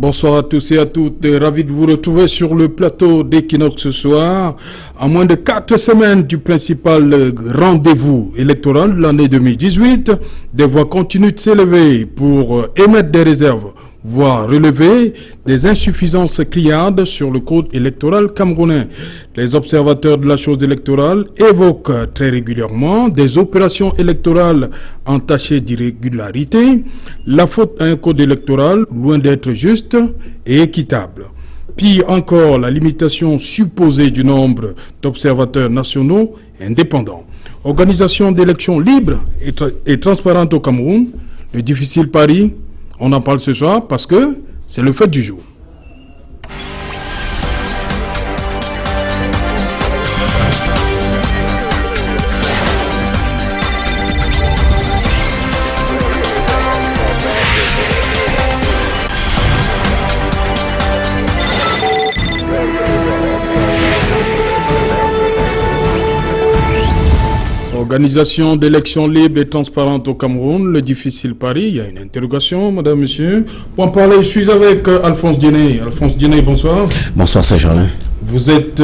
Bonsoir à tous et à toutes, ravi de vous retrouver sur le plateau d'Equinox ce soir, à moins de 4 semaines du principal rendez-vous électoral de l'année 2018. Des voix continuent de s'élever pour émettre des réserves, voire relever des insuffisances criardes sur le code électoral camerounais. Les observateurs de la chose électorale évoquent très régulièrement des opérations électorales entachées d'irrégularité, la faute à un code électoral loin d'être juste et équitable. Pire encore, la limitation supposée du nombre d'observateurs nationaux indépendants. Organisation d'élections libres et transparentes au Cameroun, le difficile pari, on en parle ce soir parce que c'est le fait du jour. Organisation d'élections libres et transparentes au Cameroun, le difficile pari. Il y a une interrogation, madame, monsieur. Pour en parler, je suis avec Alphonse Dieney. Alphonse Dieney, bonsoir. Bonsoir, Saint-Germain. Vous êtes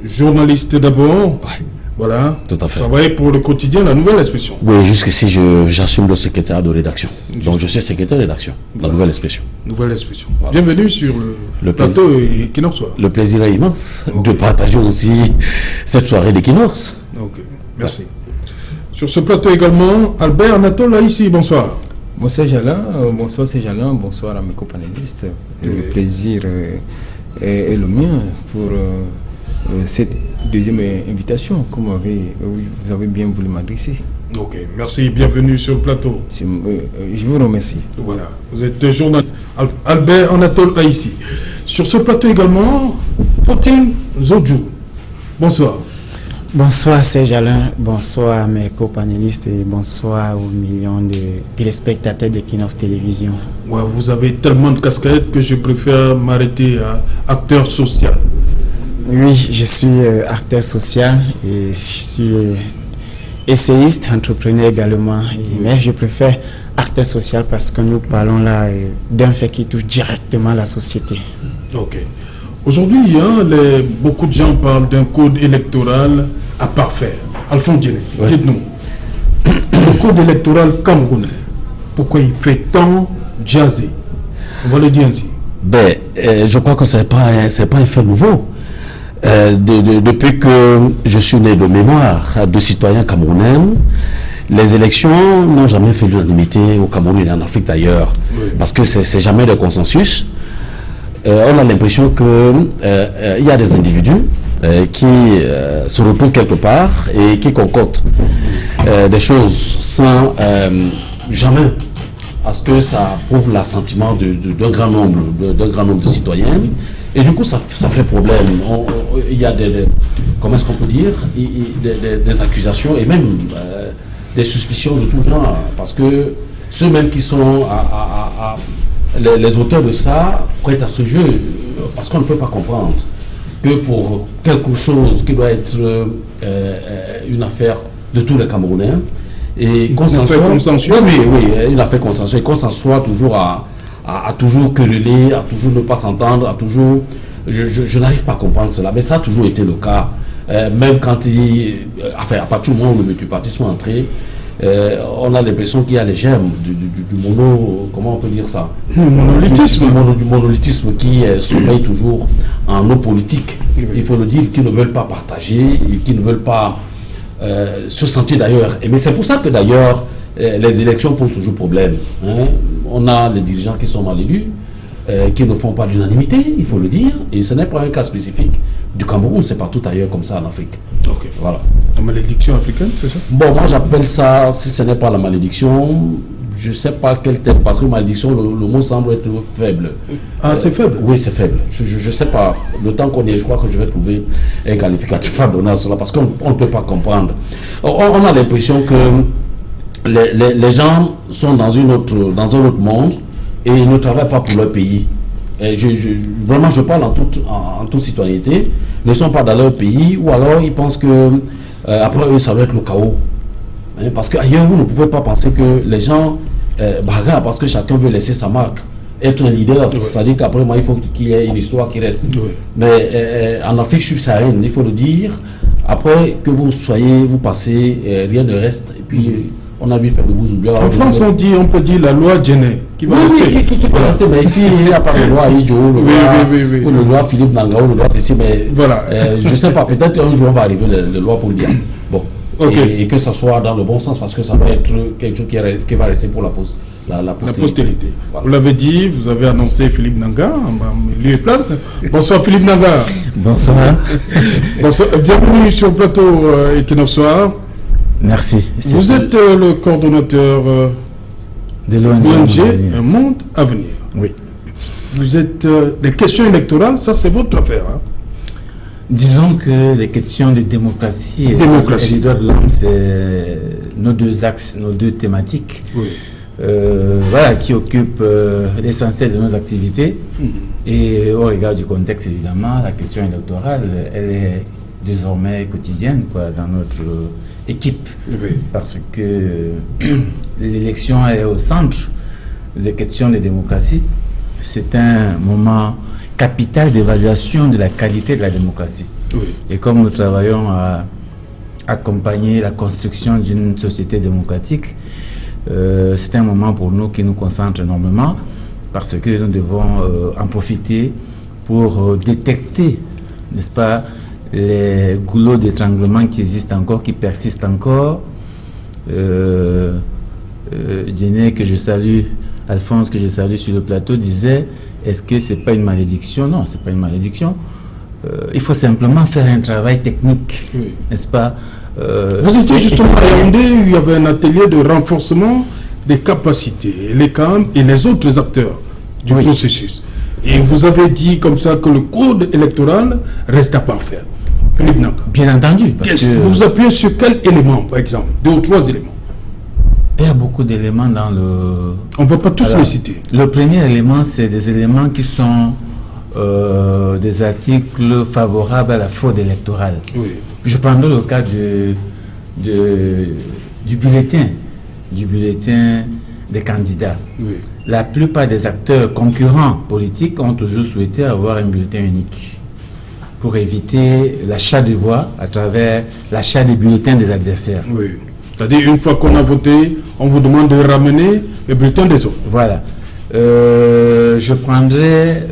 journaliste d'abord. Oui. Voilà. Tout à fait. Vous travaillez pour le quotidien La Nouvelle Expression. Oui, jusqu'ici, j'assume le secrétaire de rédaction. Donc, je suis secrétaire de rédaction de La Nouvelle Expression. Nouvelle Expression. Voilà. Bienvenue sur le plateau Equinox. Le plaisir est immense de partager aussi cette soirée d'Equinox. Ok, merci. Ouais. Sur ce plateau également, Albert Anatole ici, bonsoir. Bonsoir Jalin, bonsoir c'est Jalin, bonsoir à mes copanélistes. Le plaisir est le mien pour cette deuxième invitation, comme vous avez bien voulu m'adresser. Ok, merci, bienvenue sur le plateau. Je vous remercie. Voilà, vous êtes journaliste Albert Anatole ici. Sur ce plateau également, Fautine Zodjou, bonsoir. Bonsoir Serge Alain, bonsoir à mes co-panélistes et bonsoir aux millions de téléspectateurs d'Equinox Télévision. Ouais, vous avez tellement de casquettes que je préfère m'arrêter à acteur social. Oui, je suis acteur social et je suis essayiste, entrepreneur également. Mais je préfère acteur social parce que nous parlons là d'un fait qui touche directement la société. Ok. Aujourd'hui, beaucoup de gens parlent d'un code électoral à parfaire. Alphonse Dieney, ouais. Dites-nous, le code électoral camerounais, pourquoi il fait tant jaser? On va le dire ainsi. Je crois que ce n'est pas un fait nouveau. Depuis que je suis né de mémoire de citoyens camerounais, les élections n'ont jamais fait l'unanimité au Cameroun et en Afrique d'ailleurs, oui. Parce que c'est jamais de consensus. On a l'impression qu'il y a des individus qui se retrouvent quelque part et qui concoctent des choses sans jamais à ce que ça prouve l'assentiment d'un grand nombre de citoyens. Et du coup, ça fait problème. Il y a comment est-ce qu'on peut dire, des accusations et même des suspicions de tout genre. Parce que ceux même qui sont les auteurs de ça prêtent à ce jeu, parce qu'on ne peut pas comprendre que pour quelque chose qui doit être une affaire de tous les Camerounais, et qu'on s'en soit, une affaire consensuelle, et qu'on s'en soit toujours à toujours quereller, à toujours ne pas s'entendre, à toujours, je n'arrive pas à comprendre cela, mais ça a toujours été le cas, même quand à partir du moment où le multipartisme est entré, on a l'impression qu'il y a les germes du comment on peut dire ça, du monolithisme qui sommeille toujours en nos politiques, il faut le dire, qui ne veulent pas partager et qui ne veulent pas se sentir d'ailleurs. Mais c'est pour ça que d'ailleurs les élections posent toujours problème. On a les dirigeants qui sont mal élus, qui ne font pas l'unanimité, il faut le dire, et ce n'est pas un cas spécifique du Cameroun, c'est partout ailleurs comme ça en Afrique. Ok. Voilà. La malédiction africaine, c'est ça? Bon, moi j'appelle ça, si ce n'est pas la malédiction, je ne sais pas quel terme, parce que malédiction, le mot semble être faible. Ah, c'est faible? Oui, c'est faible. Je ne sais pas. Le temps qu'on y est, je crois que je vais trouver un qualificatif à donner à cela, parce qu'on ne peut pas comprendre. On a l'impression que les gens sont dans un autre monde et ils ne travaillent pas pour leur pays. Et vraiment, je parle en toute citoyenneté, ne sont pas dans leur pays, ou alors ils pensent que après eux, ça doit être le chaos. Parce qu'ailleurs, vous ne pouvez pas penser que les gens bagarrent parce que chacun veut laisser sa marque. être leader. C'est-à-dire qu'après moi, il faut qu'il y ait une histoire qui reste. Mais en Afrique subsaharienne, il faut le dire, après que vous passez, rien ne reste. Et puis, on a vu faire de vous oublier. En France, on peut dire la loi Djené qui va rester. Qui va rester, mais ici, il n'y a pas de loi Idjo, le loi Philippe Nanga, le loi ceci, mais voilà. Je ne sais pas, peut-être un jour on va arriver le loi pour le dire. Bon. Et que ça soit dans le bon sens, parce que ça va être quelque chose qui va rester pour la postérité. Voilà. Vous l'avez dit, vous avez annoncé Philippe Nanga, lieu et place. Bonsoir Philippe Nanga. Bonsoir. Bonsoir. Bienvenue sur le plateau Equinox Soir. Merci. Vous êtes le coordonnateur de l'ONG Un Monde à Venir. Oui. Vous êtes les questions électorales, ça c'est votre affaire. Hein? Disons que les questions de démocratie et les droits de l'homme, c'est nos deux axes, nos deux thématiques, voilà, qui occupent l'essentiel de nos activités. Et au regard du contexte, évidemment, la question électorale, elle est désormais quotidienne dans notre équipe, parce que l'élection est au centre des questions de démocratie. C'est un moment capital d'évaluation de la qualité de la démocratie. Et comme nous travaillons à accompagner la construction d'une société démocratique, c'est un moment pour nous qui nous concentre énormément, parce que nous devons en profiter pour détecter, n'est-ce pas, les goulots d'étranglement qui existent encore, qui persistent encore. Djené, que je salue, Alphonse, que je salue sur le plateau, disait: est-ce que c'est pas une malédiction? Non, c'est pas une malédiction. Il faut simplement faire un travail technique, n'est-ce pas? Vous étiez justement à Yaoundé, où il y avait un atelier de renforcement des capacités, les CAM et les autres acteurs du processus. Et vous avez dit comme ça que le code électoral reste à parfaire. Philippe Nanga. Bien entendu. Parce que vous appuyez sur quel élément, par exemple? 2 ou 3 éléments. Il y a beaucoup d'éléments dans le... On ne va pas tous les citer. Le premier élément, c'est des éléments qui sont des articles favorables à la fraude électorale. Je prendrai le cas du bulletin des candidats. La plupart des acteurs concurrents politiques ont toujours souhaité avoir un bulletin unique pour éviter l'achat de voix à travers l'achat des bulletins des adversaires. C'est-à-dire, une fois qu'on a voté, on vous demande de ramener le bulletin des autres. Voilà. Je prendrai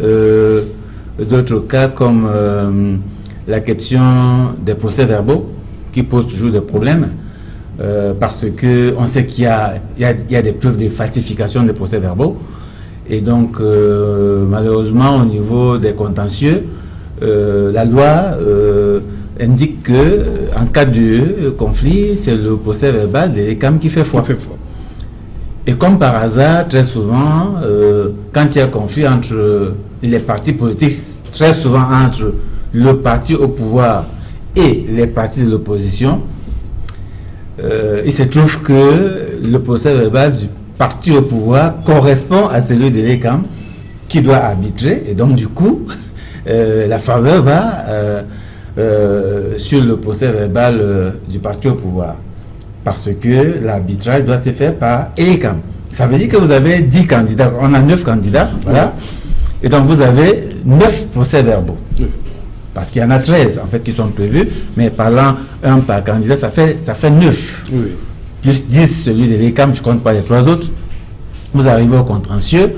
d'autres cas comme la question des procès-verbaux qui posent toujours des problèmes parce qu'on sait qu'il y a des preuves de falsification des procès-verbaux. Et donc, malheureusement, au niveau des contentieux, la loi indique que en cas de conflit, c'est le procès verbal de l'ECAM qui fait foi. Et comme par hasard, très souvent, quand il y a conflit entre les partis politiques, très souvent entre le parti au pouvoir et les partis de l'opposition, il se trouve que le procès verbal du parti au pouvoir correspond à celui de l'ECAM qui doit arbitrer, et donc du coup, la faveur va sur le procès verbal du parti au pouvoir, parce que l'arbitrage doit se faire par ECAM. Ça veut dire que vous avez 10 candidats, on a 9 candidats, voilà, et donc vous avez 9 procès verbaux. Parce qu'il y en a 13 en fait qui sont prévus, mais parlant un par candidat, ça fait 9. Plus 10 celui de l'ECAM, je ne compte pas les 3 autres. Vous arrivez au contentieux,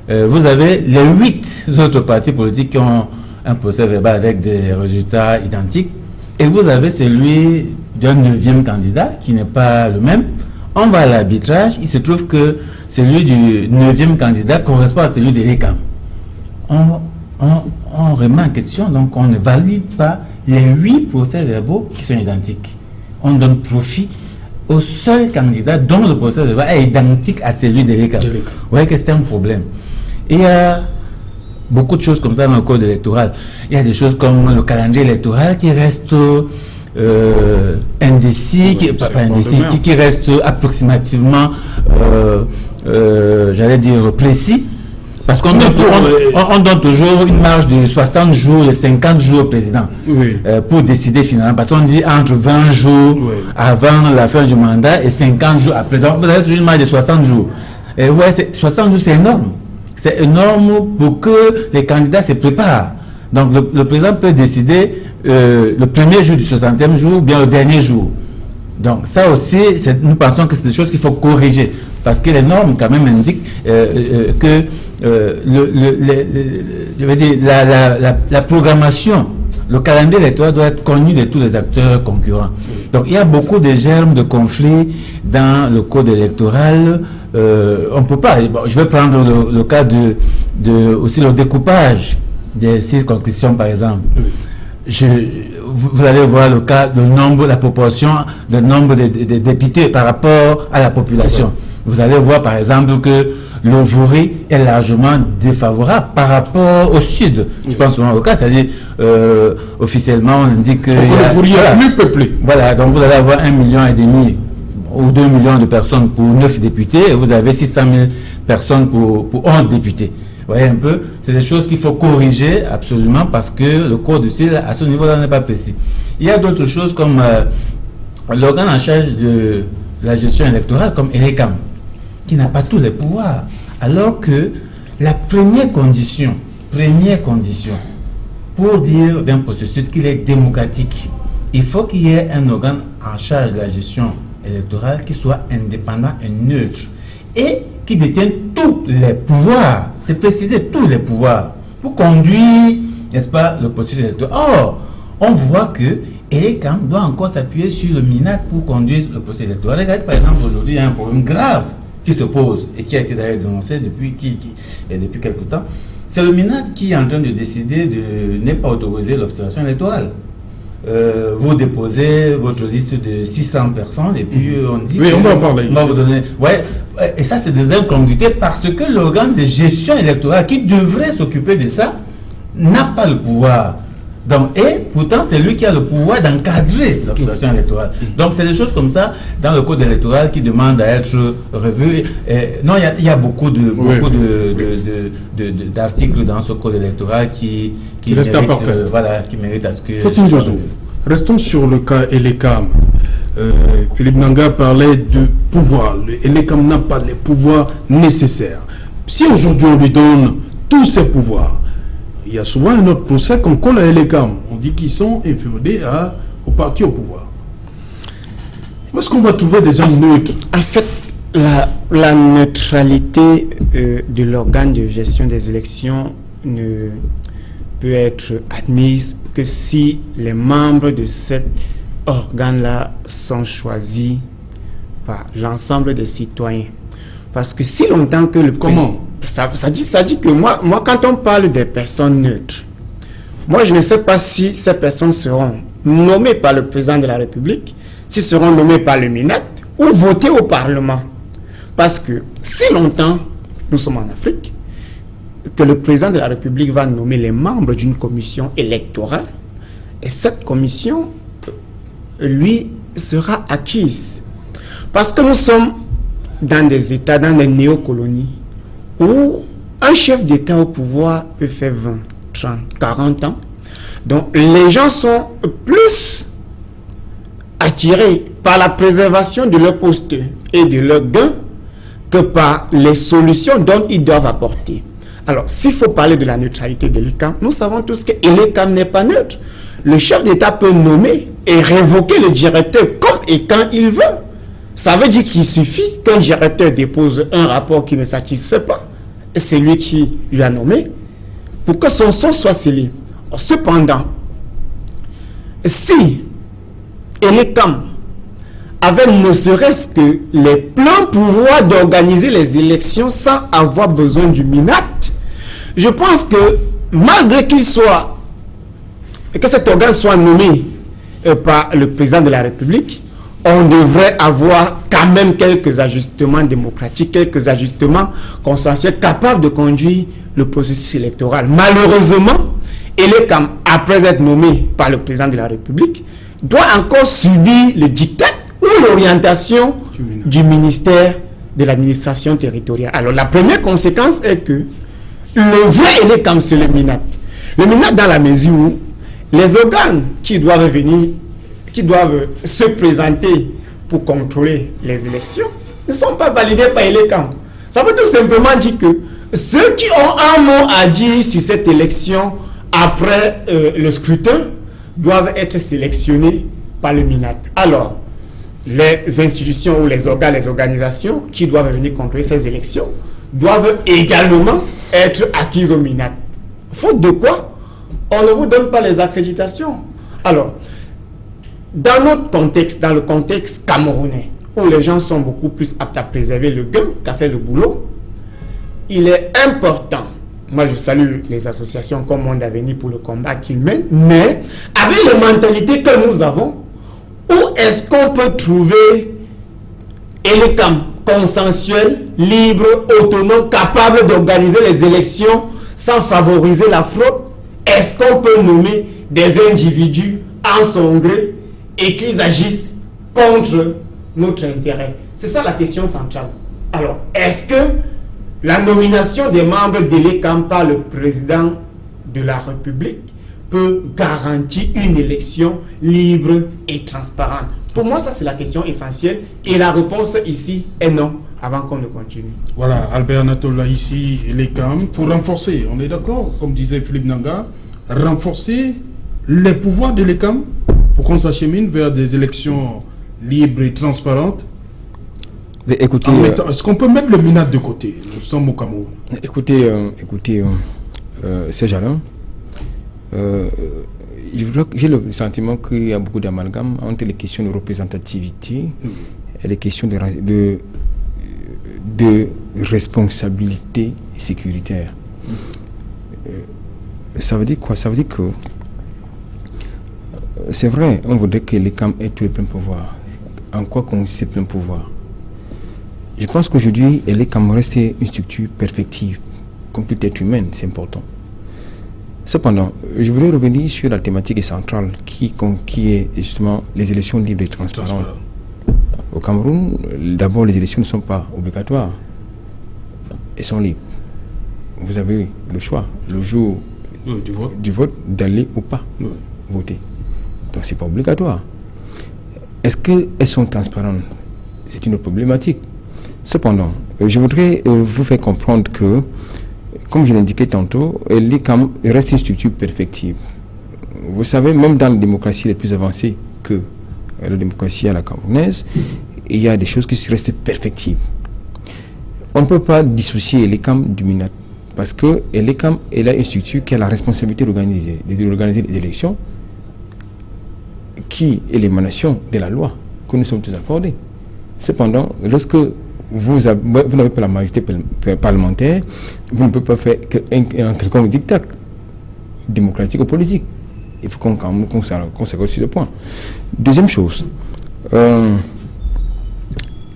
vous avez les 8 autres partis politiques qui ont un procès verbal avec des résultats identiques, et vous avez celui d'un 9e candidat qui n'est pas le même. On va à l'arbitrage, il se trouve que celui du 9e candidat correspond à celui de l'ECAM. On remet en question, donc on ne valide pas les 8 procès verbaux qui sont identiques. On donne profit au seul candidat dont le procès verbal est identique à celui de l'ECAM. Vous voyez que c'est un problème. Et il y a beaucoup de choses comme ça dans le code électoral. Il y a des choses comme le calendrier électoral qui reste indécis, qui reste approximativement, j'allais dire, précis. Parce qu'on donne toujours une marge de 60 jours et 50 jours au président pour décider finalement. Parce qu'on dit entre 20 jours avant la fin du mandat et 50 jours après. Donc vous avez toujours une marge de 60 jours. Et vous voyez, 60 jours, c'est énorme. C'est énorme pour que les candidats se préparent. Donc le président peut décider le premier jour du 60e jour ou bien le dernier jour. Donc ça aussi, nous pensons que c'est des choses qu'il faut corriger. Parce que les normes quand même indiquent que je veux dire, la programmation, le calendrier électoral doit être connu de tous les acteurs concurrents. Donc il y a beaucoup de germes de conflits dans le code électoral. On ne peut pas. Bon, je vais prendre le cas aussi le découpage des circonscriptions par exemple. Vous allez voir le cas, la proportion, le nombre de députés par rapport à la population. Vous allez voir par exemple que le Vouri est largement défavorable par rapport au sud. Je pense souvent au cas, c'est-à-dire officiellement on dit que le Vouri est plus peuplé. Voilà, donc vous allez avoir 1,5 million ou 2 millions de personnes pour 9 députés et vous avez 600 000 personnes pour 11 députés. Vous voyez un peu, c'est des choses qu'il faut corriger absolument parce que le code aussi à ce niveau-là n'est pas précis. Il y a d'autres choses comme l'organe en charge de la gestion électorale comme ELECAM, qui n'a pas tous les pouvoirs, alors que la première condition pour dire d'un processus qu'il est démocratique, il faut qu'il y ait un organe en charge de la gestion électorale qui soit indépendant et neutre et qui détienne tous les pouvoirs, c'est préciser tous les pouvoirs pour conduire, n'est-ce pas, le processus électoral. Or, on voit que ELECAM doit encore s'appuyer sur le MINAC pour conduire le processus électoral. Regardez par exemple aujourd'hui il y a un problème grave qui se pose et qui a été d'ailleurs dénoncé depuis quelque temps. C'est le MINAC qui est en train de décider de ne pas autoriser l'observation électorale. Vous déposez votre liste de 600 personnes et puis on dit on va en parler. On va vous donner. Ouais, et ça c'est des incongruités parce que l'organe de gestion électorale qui devrait s'occuper de ça n'a pas le pouvoir. Donc, et pourtant, c'est lui qui a le pouvoir d'encadrer l'observation électorale. Donc, c'est des choses comme ça dans le code électoral qui demandent à être revus. Non, il y a beaucoup d'articles dans ce code électoral qui méritent à ce que... Fatim Diosou, restons sur le cas ELECAM. Philippe Nanga parlait de pouvoir. ELECAM n'a pas les pouvoirs nécessaires. Si aujourd'hui on lui donne tous ces pouvoirs, il y a souvent un autre procès qu'on colle à ELECAM. On dit qu'ils sont inféodés au parti au pouvoir. Où est-ce qu'on va trouver des gens neutres? En fait, la neutralité de l'organe de gestion des élections ne peut être admise que si les membres de cet organe-là sont choisis par l'ensemble des citoyens. Parce que si longtemps que le Comment? Ça dit que moi, quand on parle des personnes neutres, moi, je ne sais pas si ces personnes seront nommées par le président de la République, si seront nommées par le MINAC ou votées au Parlement. Parce que si longtemps, nous sommes en Afrique, que le président de la République va nommer les membres d'une commission électorale, et cette commission, lui, sera acquise. Parce que nous sommes dans des États, dans des néocolonies, où un chef d'État au pouvoir peut faire 20, 30, 40 ans. Donc les gens sont plus attirés par la préservation de leur poste et de leur gain que par les solutions dont ils doivent apporter. Alors, s'il faut parler de la neutralité de l'ELECAM, nous savons tous que l'ELECAM n'est pas neutre. Le chef d'État peut nommer et révoquer le directeur comme et quand il veut. Ça veut dire qu'il suffit qu'un directeur dépose un rapport qui ne satisfait pas, et c'est lui qui lui a nommé, pour que son sort soit scellé. Cependant, si ELECAM avait ne serait-ce que les pleins pouvoirs d'organiser les élections sans avoir besoin du MINAC, je pense que malgré qu'il soit, que cet organe soit nommé par le président de la République, on devrait avoir quand même quelques ajustements démocratiques, quelques ajustements consensuels capables de conduire le processus électoral. Malheureusement, ELECAM, après être nommé par le président de la République, doit encore subir le diktat ou l'orientation du ministère de l'administration territoriale. Alors la première conséquence est que le vrai ELECAM, c'est le MINAC. Le MINAC dans la mesure où les organes qui doivent venir, qui doivent se présenter pour contrôler les élections, ne sont pas validés par ELECAM. Ça veut tout simplement dire que ceux qui ont un mot à dire sur cette élection après le scrutin doivent être sélectionnés par le MINAT. Alors, les institutions ou les organes, les organisations qui doivent venir contrôler ces élections doivent également être acquises au MINAT. Faute de quoi, on ne vous donne pas les accréditations. Alors, dans notre contexte, dans le contexte camerounais, où les gens sont beaucoup plus aptes à préserver le gain qu'à faire le boulot, il est important, moi je salue les associations comme Monde Avenir pour le combat qu'ils mènent, mais avec les mentalités que nous avons, où est-ce qu'on peut trouver ELECAM consensuel, libre, autonome, capable d'organiser les élections sans favoriser la fraude? Est-ce qu'on peut nommer des individus en son gré et qu'ils agissent contre notre intérêt? C'est ça la question centrale. Alors, est-ce que la nomination des membres de l'ELECAM par le président de la République peut garantir une élection libre et transparente? Pour moi, ça c'est la question essentielle et la réponse ici est non, avant qu'on ne continue. Voilà, Albert Natola ici, l'ELECAM, pour renforcer, on est d'accord, comme disait Philippe Nanga, renforcer les pouvoirs de l'ELECAM pour qu'on s'achemine vers des élections libres et transparentes. Écoutez, est-ce qu'on peut mettre le MINAT de côté? Nous sommes au Cameroun. Écoutez, Serge Alain, j'ai le sentiment qu'il y a beaucoup d'amalgame entre les questions de représentativité et les questions de responsabilité sécuritaire. Ça veut dire quoi? Ça veut dire que c'est vrai, on voudrait que l'ELECAM ait tous les pleins pouvoirs. En quoi consiste ces pleins pouvoirs? Je pense qu'aujourd'hui, l'ELECAM reste une structure perfective, comme tout être humain, c'est important. Cependant, je voulais revenir sur la thématique centrale qui est justement les élections libres et transparentes. Au Cameroun, d'abord, les élections ne sont pas obligatoires. Elles sont libres. Vous avez le choix, le jour du vote, d'aller ou pas voter. Donc, ce n'est pas obligatoire. Est-ce qu'elles sont transparentes? C'est une autre problématique. Cependant, je voudrais vous faire comprendre que, comme je l'indiquais tantôt, l'ELECAM reste une structure perfective. Vous savez, même dans les démocraties les plus avancées que la démocratie à la camerounaise, il y a des choses qui restent perfectives. On ne peut pas dissocier l'ELECAM du MINAT, parce que l'ELECAM est là une structure qui a la responsabilité d'organiser les élections, qui est l'émanation de la loi que nous sommes tous accordés. Cependant, lorsque vous n'avez pas la majorité parlementaire, vous ne pouvez pas faire un quelconque diktat démocratique ou politique. Il faut qu'on s'accorde sur ce point. Deuxième chose, de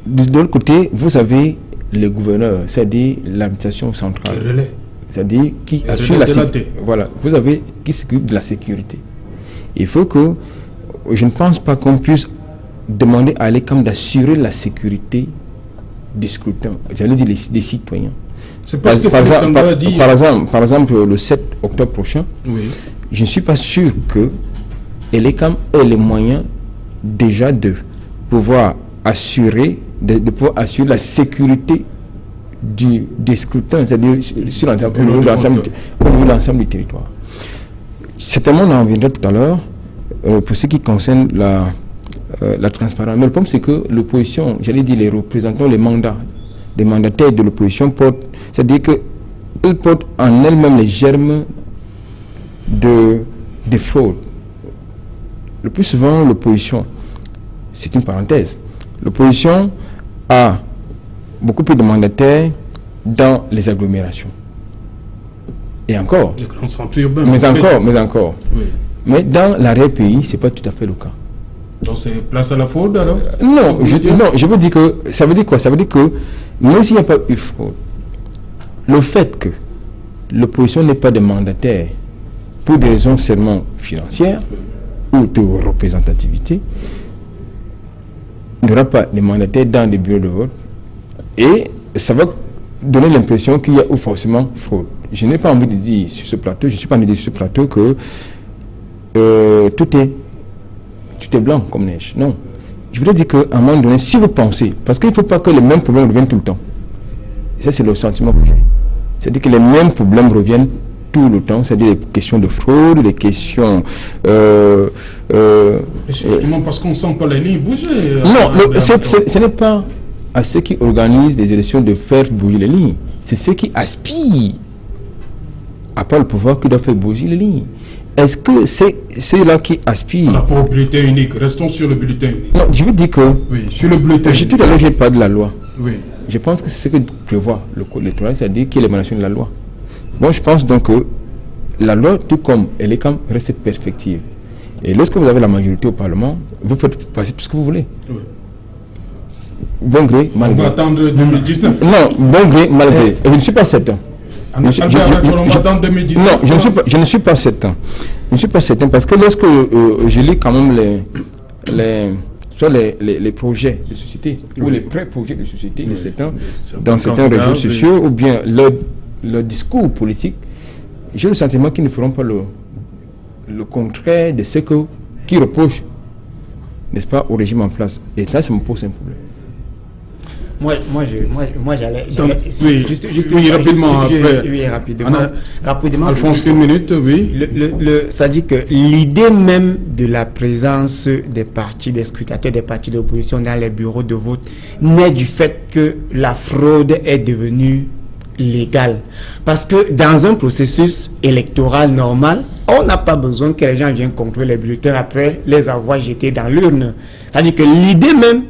l'autre côté, vous avez le gouverneur, c'est-à-dire l'administration centrale, c'est-à-dire qui assure la sécurité. Voilà, vous avez qui s'occupe de la sécurité. Il faut que, je ne pense pas qu'on puisse demander à l'ELECAM d'assurer la sécurité des scrutins, j'allais dire des citoyens. Par exemple, le 7 octobre prochain, je ne suis pas sûr que l'ELECAM ait les moyens déjà de pouvoir assurer, la sécurité des scrutins, c'est-à-dire sur l'ensemble du territoire. Certainement, on en reviendra tout à l'heure pour ce qui concerne la transparence. Mais le problème, c'est que l'opposition, j'allais dire les représentants, les mandataires de l'opposition portent, c'est-à-dire qu'ils portent en elles-mêmes les germes de fraude. Le plus souvent, l'opposition, c'est une parenthèse, l'opposition a beaucoup plus de mandataires dans les agglomérations. Et encore. Mais encore. Oui. Mais dans l'arrière-pays, ce n'est pas tout à fait le cas. Donc c'est place à la fraude alors? Non, je veux dire que, ça veut dire quoi? Ça veut dire que, même s'il n'y a pas eu fraude, le fait que l'opposition n'ait pas de mandataire pour des raisons seulement financières ou de représentativité, il n'y aura pas de mandataire dans les bureaux de vote et ça va donner l'impression qu'il y a forcément fraude. Je n'ai pas envie de dire sur ce plateau, je ne suis pas envie de dire sur ce plateau que tout est blanc comme neige. Non. Je voudrais dire qu'à un moment donné, si vous pensez, parce qu'il ne faut pas que les mêmes problèmes reviennent tout le temps. Et ça, c'est le sentiment que j'ai. C'est-à-dire que les mêmes problèmes reviennent tout le temps, c'est-à-dire les questions de fraude, les questions... justement parce qu'on ne sent pas les lignes bouger. Non, ce n'est pas à ceux qui organisent les élections de faire bouger les lignes. C'est ceux qui aspirent à pas le pouvoir qui doivent faire bouger les lignes. Est-ce que c'est ceux-là qui aspirent... La pauvre bulletin unique, restons sur le bulletin unique. Non, je veux dire que... Oui, sur le bulletin unique. Tout à l'heure, j'ai parlé de la loi. Oui. Je pense que c'est ce que prévoit le code électoral, c'est-à-dire qu'il y a l'émanation de la loi. Bon, je pense donc que la loi, tout comme elle est comme reste perfective. Et lorsque vous avez la majorité au Parlement, vous faites passer tout ce que vous voulez. Oui. Bon gré, mal gré. On va attendre 2019. Non, bon gré, mal gré. Je ne suis pas certain. On va attendre 2019. Non, je ne suis pas certain. Je ne suis pas certain parce que lorsque je lis quand même les projets de société ou les pré-projets de société de certains, dans certains réseaux sociaux ou bien leur discours politique, j'ai le sentiment qu'ils ne feront pas le contraire de ce qu'ils reprochent, n'est-ce pas, au régime en place. Et ça me pose un problème. Moi, j'allais oui, rapidement. Rapidement. Alphonse, une minute, oui. Ça dit que l'idée même de la présence des partis, des scrutateurs, des partis d'opposition dans les bureaux de vote naît du fait que la fraude est devenue légale. Parce que dans un processus électoral normal, on n'a pas besoin que les gens viennent contrôler les bulletins après les avoir jetés dans l'urne. C'est-à-dire que l'idée même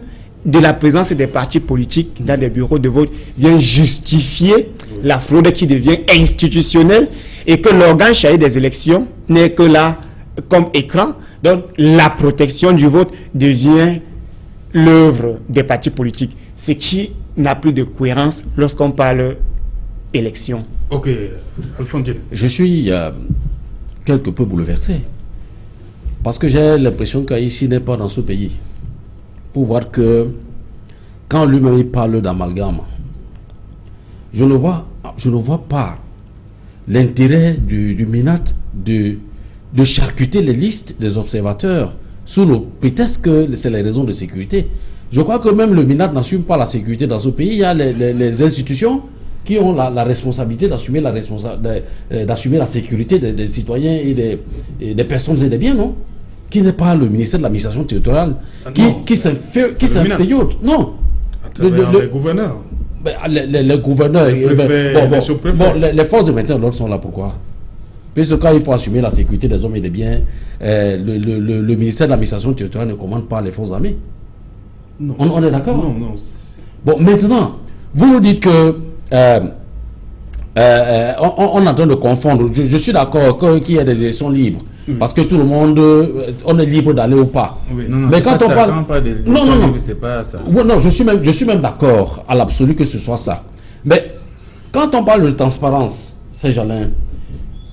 de la présence des partis politiques dans des bureaux de vote vient justifier la fraude qui devient institutionnelle et que l'organe chargé des élections n'est que là comme écran. Donc la protection du vote devient l'œuvre des partis politiques, ce qui n'a plus de cohérence lorsqu'on parle élection. Ok, Alphonse. Je suis quelque peu bouleversé parce que j'ai l'impression qu'Haïti n'est pas dans ce pays. Pour voir que quand lui-même parle d'amalgame, je ne vois pas l'intérêt du MINAT de charcuter les listes des observateurs sous le prétexte que c'est les raisons de sécurité. Je crois que même le MINAT n'assume pas la sécurité dans ce pays. Il y a les institutions qui ont la responsabilité d'assumer la sécurité des citoyens et des personnes et des biens, non? Qui n'est pas le ministère de l'administration territoriale, qui s'inféode. Non. Les gouverneurs. Les gouverneurs. Les forces de maintien de l'ordre sont là pourquoi? Parce que quand il faut assumer la sécurité des hommes et des biens, le ministère de l'administration territoriale ne commande pas les forces armées. Non. On est d'accord? Non. Bon, maintenant, vous nous dites que on est en train de confondre. Je suis d'accord qu'il y ait des élections libres. Parce que tout le monde, on est libre d'aller ou pas. Oui. Non, mais quand on parle, non, c'est pas ça. Non, je suis même d'accord à l'absolu que ce soit ça. Mais quand on parle de transparence, Saint-Jalin,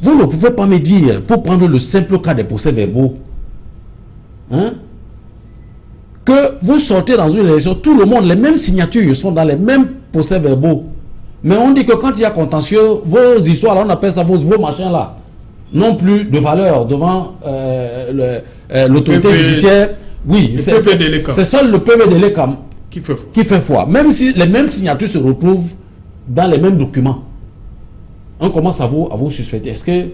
vous ne pouvez pas me dire, pour prendre le simple cas des procès-verbaux, que vous sortez dans une élection, tout le monde, les mêmes signatures sont dans les mêmes procès-verbaux. Mais on dit que quand il y a contentieux, vos histoires, là, on appelle ça vos machins là, non plus de valeur devant l'autorité judiciaire. Oui, c'est seul le PV de l'ECAM qui fait foi. Même si les mêmes signatures se retrouvent dans les mêmes documents, on commence à vous suspecter. Est-ce que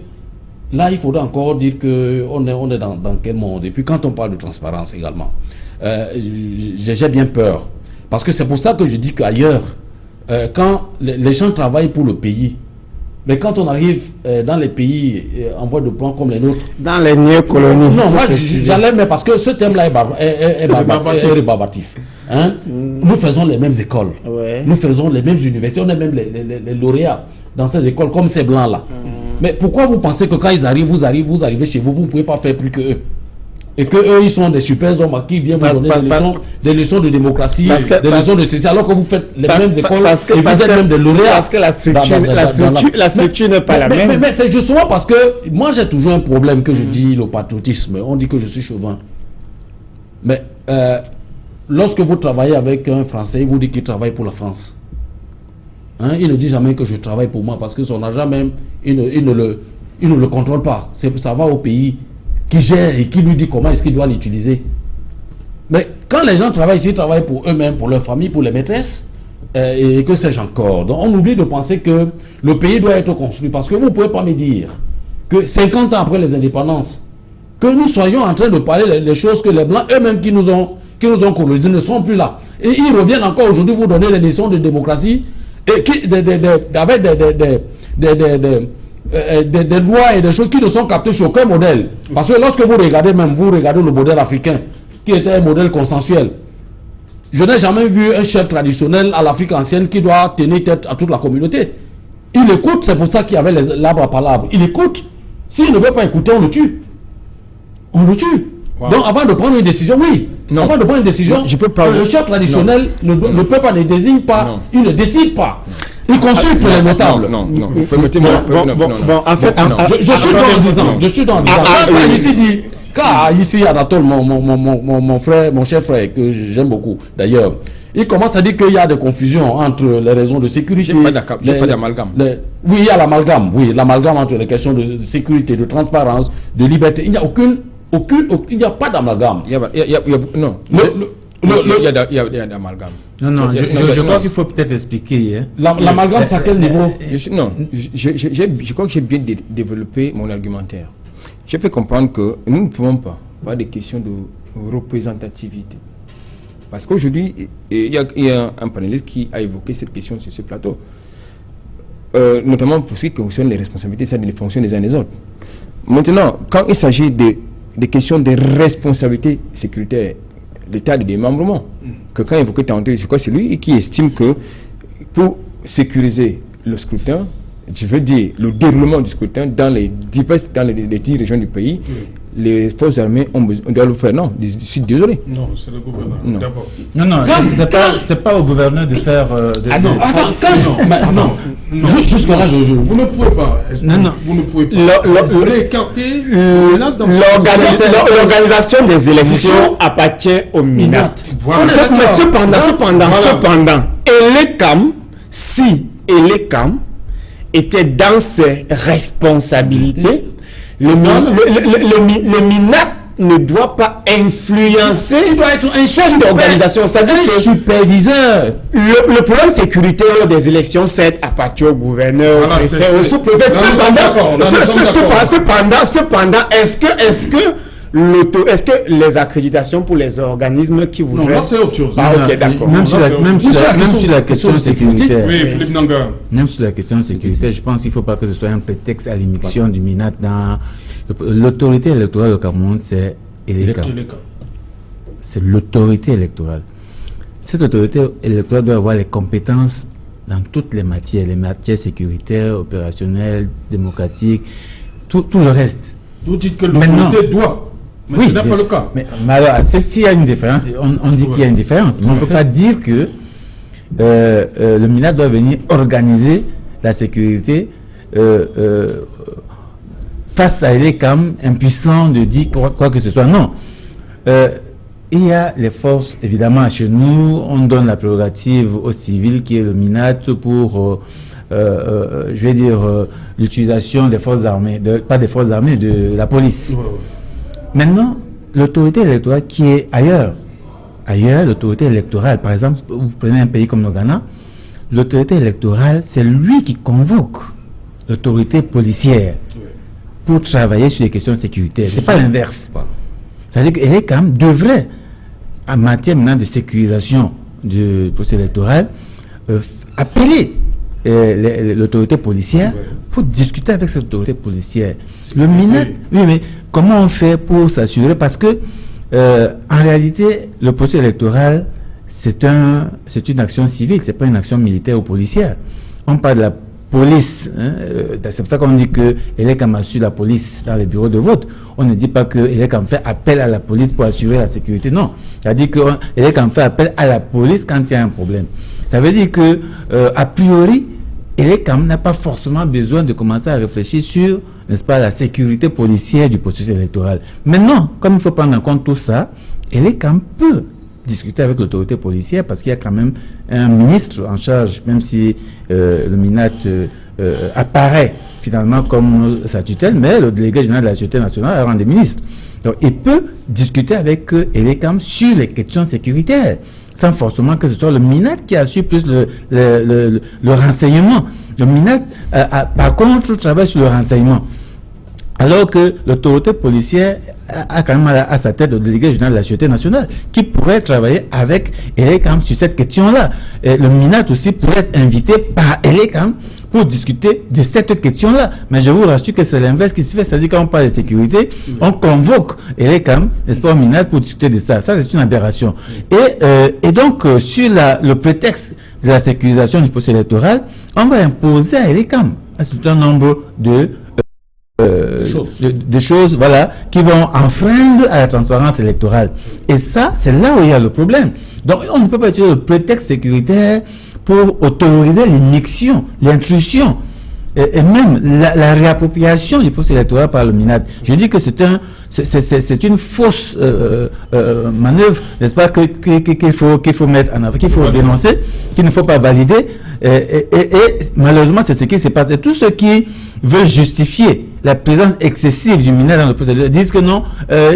là, il faudrait encore dire qu'on est dans quel monde? Et puis quand on parle de transparence également, j'ai bien peur. Parce que c'est pour ça que je dis qu'ailleurs, quand les gens travaillent pour le pays, mais quand on arrive dans les pays en voie de plan comme les nôtres... Dans les néocolonies. Non, moi j'allais, mais parce que ce thème-là est barbatif. Nous faisons les mêmes écoles. Ouais. Nous faisons les mêmes universités. On est même les lauréats dans ces écoles comme ces blancs-là. Mais pourquoi vous pensez que quand ils arrivent, vous arrivez chez vous, vous ne pouvez pas faire plus qu'eux? Et qu'eux, ils sont des super hommes qui viennent vous donner des leçons de démocratie, des leçons de ceci, alors que vous faites les mêmes écoles et vous êtes même des lauréats. Parce que la structure n'est pas la même. Mais c'est justement parce que moi j'ai toujours un problème que je dis le patriotisme. On dit que je suis chauvin. Mais lorsque vous travaillez avec un Français, il vous dit qu'il travaille pour la France. Il ne dit jamais que je travaille pour moi parce que son argent même, il ne le contrôle pas. Ça va au pays qui gère et qui lui dit comment est-ce qu'il doit l'utiliser. Mais quand les gens travaillent ici, ils travaillent pour eux-mêmes, pour leur famille, pour les maîtresses, et que sais-je encore. Donc on oublie de penser que le pays doit être construit, parce que vous ne pouvez pas me dire que 50 ans après les indépendances, que nous soyons en train de parler des choses que les Blancs eux-mêmes qui nous ont colonisés ne sont plus là. Et ils reviennent encore aujourd'hui vous donner les leçons de démocratie et avec des lois et des choses qui ne sont captées sur aucun modèle. Parce que lorsque vous regardez le modèle africain, qui était un modèle consensuel, je n'ai jamais vu un chef traditionnel à l'Afrique ancienne qui doit tenir tête à toute la communauté. Il écoute, c'est pour ça qu'il y avait l'arbre à palabres. Il écoute. S'il ne veut pas écouter, on le tue. On le tue. Wow. Donc avant de prendre une décision, oui. Non. Avant de prendre une décision, non, je peux pas le chef traditionnel ne peut pas, ne désigne pas, non. Il ne décide pas. Il consulte les notables. Non. En fait, je suis dans le disant. Ici dit, car ici Anatole, mon frère, mon cher frère, que j'aime beaucoup d'ailleurs, il commence à dire qu'il y a des confusions entre les raisons de sécurité. J'ai pas d'amalgame. Oui, il y a l'amalgame. Oui, l'amalgame entre les questions de sécurité, de transparence, de liberté. Il n'y a il n'y a pas d'amalgame. Non. Il y a d'amalgame. Non, je crois qu'il faut peut-être expliquer. Hein. L'amalgame, c'est à quel niveau? Je crois que j'ai bien développé mon argumentaire. J'ai fait comprendre que nous ne pouvons pas des questions de représentativité. Parce qu'aujourd'hui, il y a un panéliste qui a évoqué cette question sur ce plateau. Notamment pour ce qui concerne les responsabilités, c'est les fonctions des uns et des autres. Maintenant, quand il s'agit des questions de responsabilité sécuritaire, l'État de démembrement, que quand évoqué tantôt, je crois que c'est lui qui estime que pour sécuriser le scrutin, je veux dire le déroulement du scrutin dans les 10 régions du pays, les forces armées on doit le faire. Non, je suis désolé. Non, c'est le gouverneur. D'abord. Non, c'est pas au gouverneur de faire. Jusque là, vous ne pouvez pas. Non. Vous ne pouvez pas. C'est écarté. L'organisation des élections appartient au MINAT. Voilà. Mais cependant, ELECAM, si ELECAM était dans ses responsabilités, le MINAT ne doit pas influencer. Il doit être cette organisation. Un superviseur. Le problème sécuritaire des élections, c'est appartient au gouverneur, au préfet, au sous-préfet. Cependant, est-ce que les accréditations pour les organismes qui voudraient... Non, c'est autre chose. Ok, d'accord. Même sur la question sécuritaire. Oui, Philippe Nanga. Même sur la question sécuritaire, je pense qu'il ne faut pas que ce soit un prétexte à l'émission du MINAT dans... L'autorité électorale au Cameroun, c'est ELECAM. C'est l'autorité électorale. Cette autorité électorale doit avoir les compétences dans toutes les matières sécuritaires, opérationnelles, démocratiques, tout le reste. Vous dites que l'autorité doit. Mais oui, ce n'est pas le cas. Mais alors, s'il y a une différence, on dit qu'il y a une différence. Mais on ne peut pas dire que le MINAT doit venir organiser la sécurité face à l'ELECAM, impuissant de dire quoi que ce soit. Non. Il y a les forces, évidemment, chez nous, on donne la prérogative aux civils qui est le MINAT pour, je vais dire, l'utilisation des forces armées, pas des forces armées, de la police. Maintenant, l'autorité électorale qui est ailleurs, l'autorité électorale, par exemple, vous prenez un pays comme le Ghana, l'autorité électorale, c'est lui qui convoque l'autorité policière pour travailler sur les questions sécuritaires. C'est pas l'inverse. C'est-à-dire que l'ELECAM devrait, en matière maintenant de sécurisation du processus électoral, appeler l'autorité policière pour discuter avec cette autorité policière. Le MINAT, oui, mais comment on fait pour s'assurer? Parce que en réalité, le processus électoral, c'est une action civile, c'est pas une action militaire ou policière. On parle de la police, hein, c'est pour ça qu'on dit que ELECAM assure la police dans les bureaux de vote. On ne dit pas que ELECAM fait appel à la police pour assurer la sécurité. Non, c'est-à-dire que ELECAM fait appel à la police quand il y a un problème. Ça veut dire que a priori, ELECAM n'a pas forcément besoin de commencer à réfléchir sur, n'est-ce pas, la sécurité policière du processus électoral. Maintenant, comme il faut prendre en compte tout ça, ELECAM peut discuter avec l'autorité policière parce qu'il y a quand même un ministre en charge, même si le MINAT apparaît finalement comme sa tutelle, mais le délégué général de la Sûreté nationale a rendu ministre. Donc il peut discuter avec Elecam sur les questions sécuritaires, sans forcément que ce soit le MINAT qui assure plus le renseignement. Le MINAT, par contre, travaille sur le renseignement. Alors que l'autorité policière a quand même à sa tête le délégué général de la Sûreté nationale, qui pourrait travailler avec Elecam sur cette question-là. Le MINAT aussi pourrait être invité par Elecam pour discuter de cette question-là. Mais je vous rassure que c'est l'inverse qui se fait. C'est-à-dire quand on parle de sécurité, on convoque Elecam, n'est-ce pas, au MINAT pour discuter de ça. Ça, c'est une aberration. Et donc, sur le prétexte de la sécurisation du processus électoral, on va imposer à Elecam un certain nombre de choses, voilà, qui vont enfreindre à la transparence électorale. Et ça, c'est là où il y a le problème. Donc, on ne peut pas utiliser le prétexte sécuritaire pour autoriser l'injection, l'intrusion et même la réappropriation du processus électoral par le MINAT. Je dis que c'est une fausse manœuvre, n'est-ce pas, qu'il faut mettre en avant, qu'il faut dénoncer, qu'il ne faut pas valider. Et malheureusement, c'est ce qui se passe. Et tous ceux qui veulent justifier la présence excessive du MINAT dans le processus disent que non,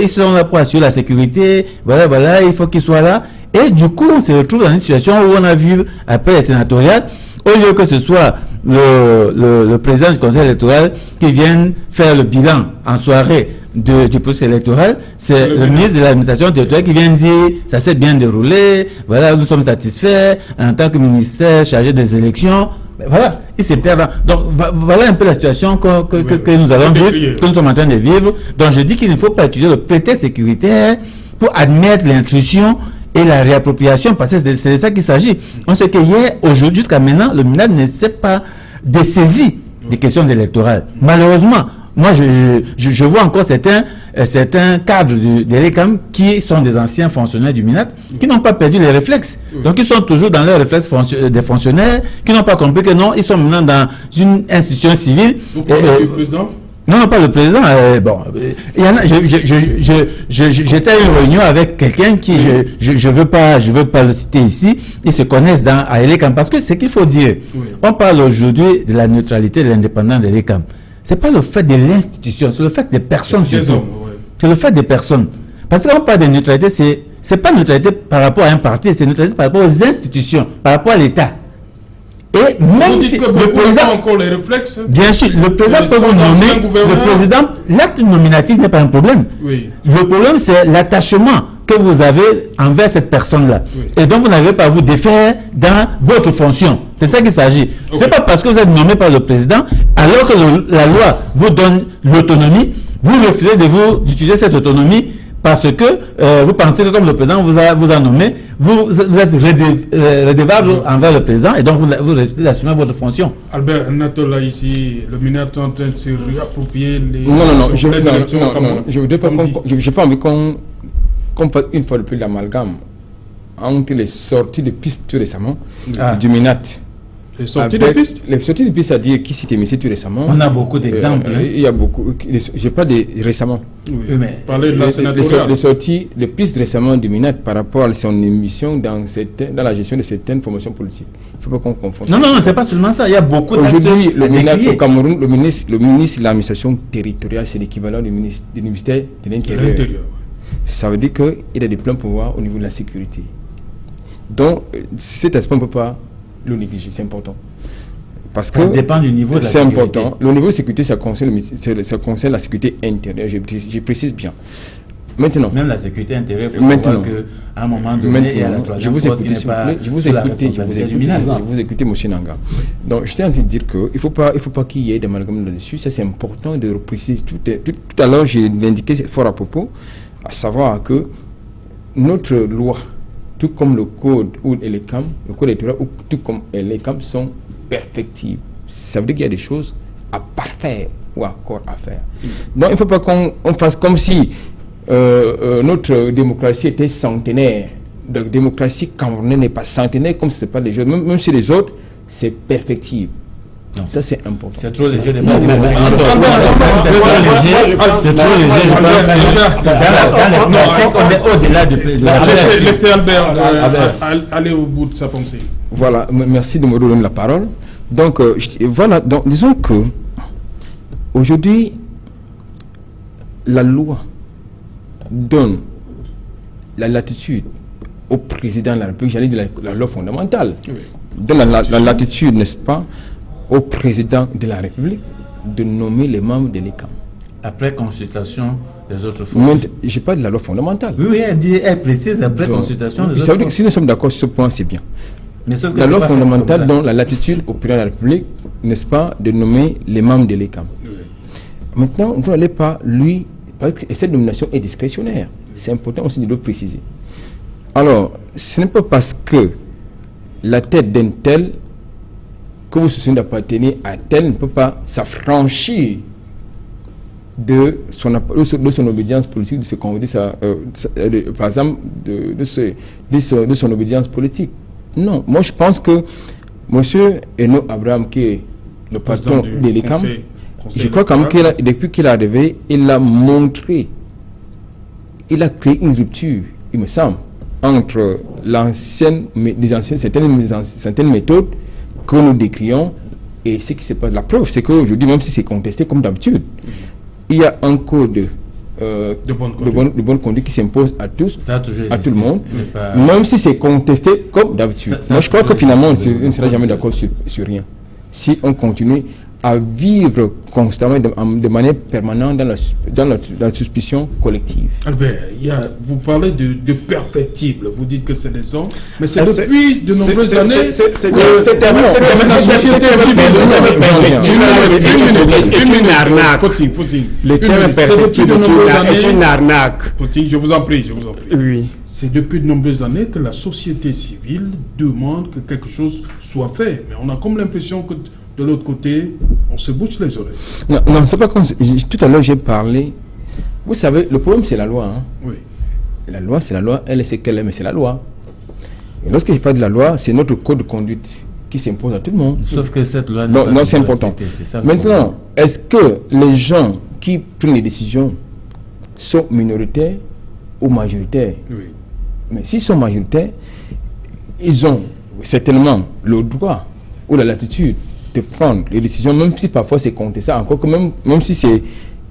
ils sont là pour assurer la sécurité, voilà, il faut qu'ils soient là. Et du coup, on se retrouve dans une situation où on a vu, après les sénatoriales, au lieu que ce soit le président du conseil électoral qui vienne faire le bilan en soirée du processus électoral, c'est le ministre de l'administration territoriale qui vient dire ça s'est bien déroulé, voilà, nous sommes satisfaits en tant que ministère chargé des élections. Voilà, il se perd. Donc voilà un peu la situation que nous allons vivre, que nous sommes en train de vivre. Donc je dis qu'il ne faut pas utiliser le prétexte sécuritaire pour admettre l'intrusion et la réappropriation, parce que c'est de ça qu'il s'agit. On sait qu'hier, aujourd'hui, jusqu'à maintenant, le MINAT ne s'est pas dessaisi des questions électorales. Malheureusement, moi, je vois encore certains cadres de l'ECAM qui sont des anciens fonctionnaires du MINAT, qui n'ont pas perdu les réflexes. Donc, ils sont toujours dans leurs réflexes des fonctionnaires, qui n'ont pas compris que non, ils sont maintenant dans une institution civile. Vous parlez du président ? Non, pas le président. Bon, il y en a. J'étais à une réunion avec quelqu'un qui, je veux pas le citer ici. Ils se connaissent à l'ECAM, parce que ce qu'il faut dire, on parle aujourd'hui de la neutralité, de l'indépendance de l'ECAM. C'est pas le fait de l'institution, c'est le fait des personnes surtout. C'est le fait des personnes. Parce qu'on parle de neutralité, c'est pas neutralité par rapport à un parti, c'est neutralité par rapport aux institutions, par rapport à l'État. Et même si le président a encore les réflexes, bien sûr, le président peut vous nommer, le président, l'acte nominatif n'est pas un problème. Oui. Le problème, c'est l'attachement que vous avez envers cette personne-là. Oui. Et donc, vous n'arrivez pas à vous défaire dans votre fonction. C'est ça qu'il s'agit. Okay. C'est pas parce que vous êtes nommé par le président, alors que la loi vous donne l'autonomie, vous refusez d'utiliser cette autonomie parce que vous pensez que comme le président vous a nommé, vous êtes redevable envers le président et donc vous assumez votre fonction. Albert Natola ici, le MINAT est en train de se réapproprier les... Non, je n'ai pas envie qu'on fasse une fois de plus l'amalgame entre les sorties de pistes tout récemment du MINAT. Les sorties de pistes, c'est-à-dire qui s'était mis tout récemment. On a beaucoup d'exemples. Il y a beaucoup. J'ai pas de récemment. Oui, mais parler de la sénatoriale. Les sorties, les pistes récemment du MINAT par rapport à son émission dans la gestion de certaines formations politiques. Il ne faut pas qu'on confonde. Non, c'est pas seulement ça. Il y a beaucoup aujourd'hui, le MINAT au Cameroun, le ministre de l'administration territoriale, c'est l'équivalent du ministère de l'Intérieur. Ça veut dire qu'il a des pleins pouvoirs au niveau de la sécurité. Donc, cet aspect, on ne peut pas le négliger, c'est important. Parce que ça dépend du niveau de la sécurité. C'est important. Le niveau de sécurité, ça concerne la sécurité intérieure, je précise bien. Maintenant. Même la sécurité intérieure, il faut savoir qu'à un moment donné, il y a la troisième force qui n'est pas sous la responsabilité du ministre. Je vous écoutez, M. Nanga. Donc, je tiens à te dire qu'il ne faut pas qu'il y ait des amalgames là-dessus. Ça, c'est important de préciser. Tout à l'heure, j'ai indiqué fort à propos, à savoir que notre loi, tout comme le code ou l'ECAM, le code électoral, ou tout comme l'ECAM sont perfectibles. Ça veut dire qu'il y a des choses à parfaire ou encore à faire. Donc il ne faut pas qu'on fasse comme si notre démocratie était centenaire. La démocratie camerounaise n'est pas centenaire comme ce n'est pas les autres. Même si les autres, c'est perfectible. Non. Ça, c'est important. C'est trop léger. mais- C'est trop léger. Dans les pratiques, on est au-delà de la Laissez Albert aller au bout de sa pensée. Voilà, merci de me donner la parole. Donc, voilà, donc, disons que aujourd'hui, la loi donne la latitude au président de la République, j'allais dire la loi fondamentale, donne la latitude, n'est-ce pas, au président de la République de nommer les membres de l'ECAM. Après consultation des autres forces. Je parle de la loi fondamentale. Oui, elle précise après consultation des autres Ça veut dire que forces. si nous sommes d'accord sur ce point, c'est bien. Mais sauf que La c'est loi pas fait fondamentale comme ça. donne la latitude au président de la République, n'est-ce pas, de nommer les membres de l'ECAM. Maintenant, vous n'allez pas lui, parce que cette nomination est discrétionnaire. C'est important aussi de le préciser. Alors, ce n'est pas parce que la tête d'un tel que vous souciez d'appartenir à tel ne peut pas s'affranchir de son obédience politique, par exemple, de son obédience politique. Non, moi je pense que M. Eno Abraham, qui est le patron de l'ECAM, je crois quand même que depuis qu'il est arrivé, il a montré, il a créé une rupture, il me semble, entre certaines méthodes que nous décrions et ce qui se passe. La preuve, c'est qu'aujourd'hui, même si c'est contesté comme d'habitude, il y a un code de bonne conduite qui s'impose à tous, à tout le monde, même si c'est contesté comme d'habitude. Moi, je crois que finalement, on ne sera jamais d'accord sur rien. Si on continue à vivre constamment de manière permanente dans la suspicion collective. Albert, vous parlez de perfectible, vous dites que c'est des hommes, mais c'est depuis de nombreuses années c'est une arnaque. Le terme perfectible est une arnaque. Je vous en prie. Oui. C'est depuis de nombreuses années que la société civile demande que quelque chose soit fait, mais on a comme l'impression que de l'autre côté, on se bouche les oreilles. Non, c'est pas comme tout à l'heure j'ai parlé. Vous savez, le problème c'est la loi. Hein. Oui. La loi, c'est la loi. Elle est ce qu'elle est, mais c'est la loi. Et lorsque je parle de la loi, c'est notre code de conduite qui s'impose à tout le monde. Sauf que cette loi... Non, c'est important. Maintenant, est-ce que les gens qui prennent les décisions sont minoritaires ou majoritaires? Oui. Mais s'ils sont majoritaires, ils ont certainement le droit ou la latitude de prendre les décisions, même si parfois c'est contesté, encore que même si c'est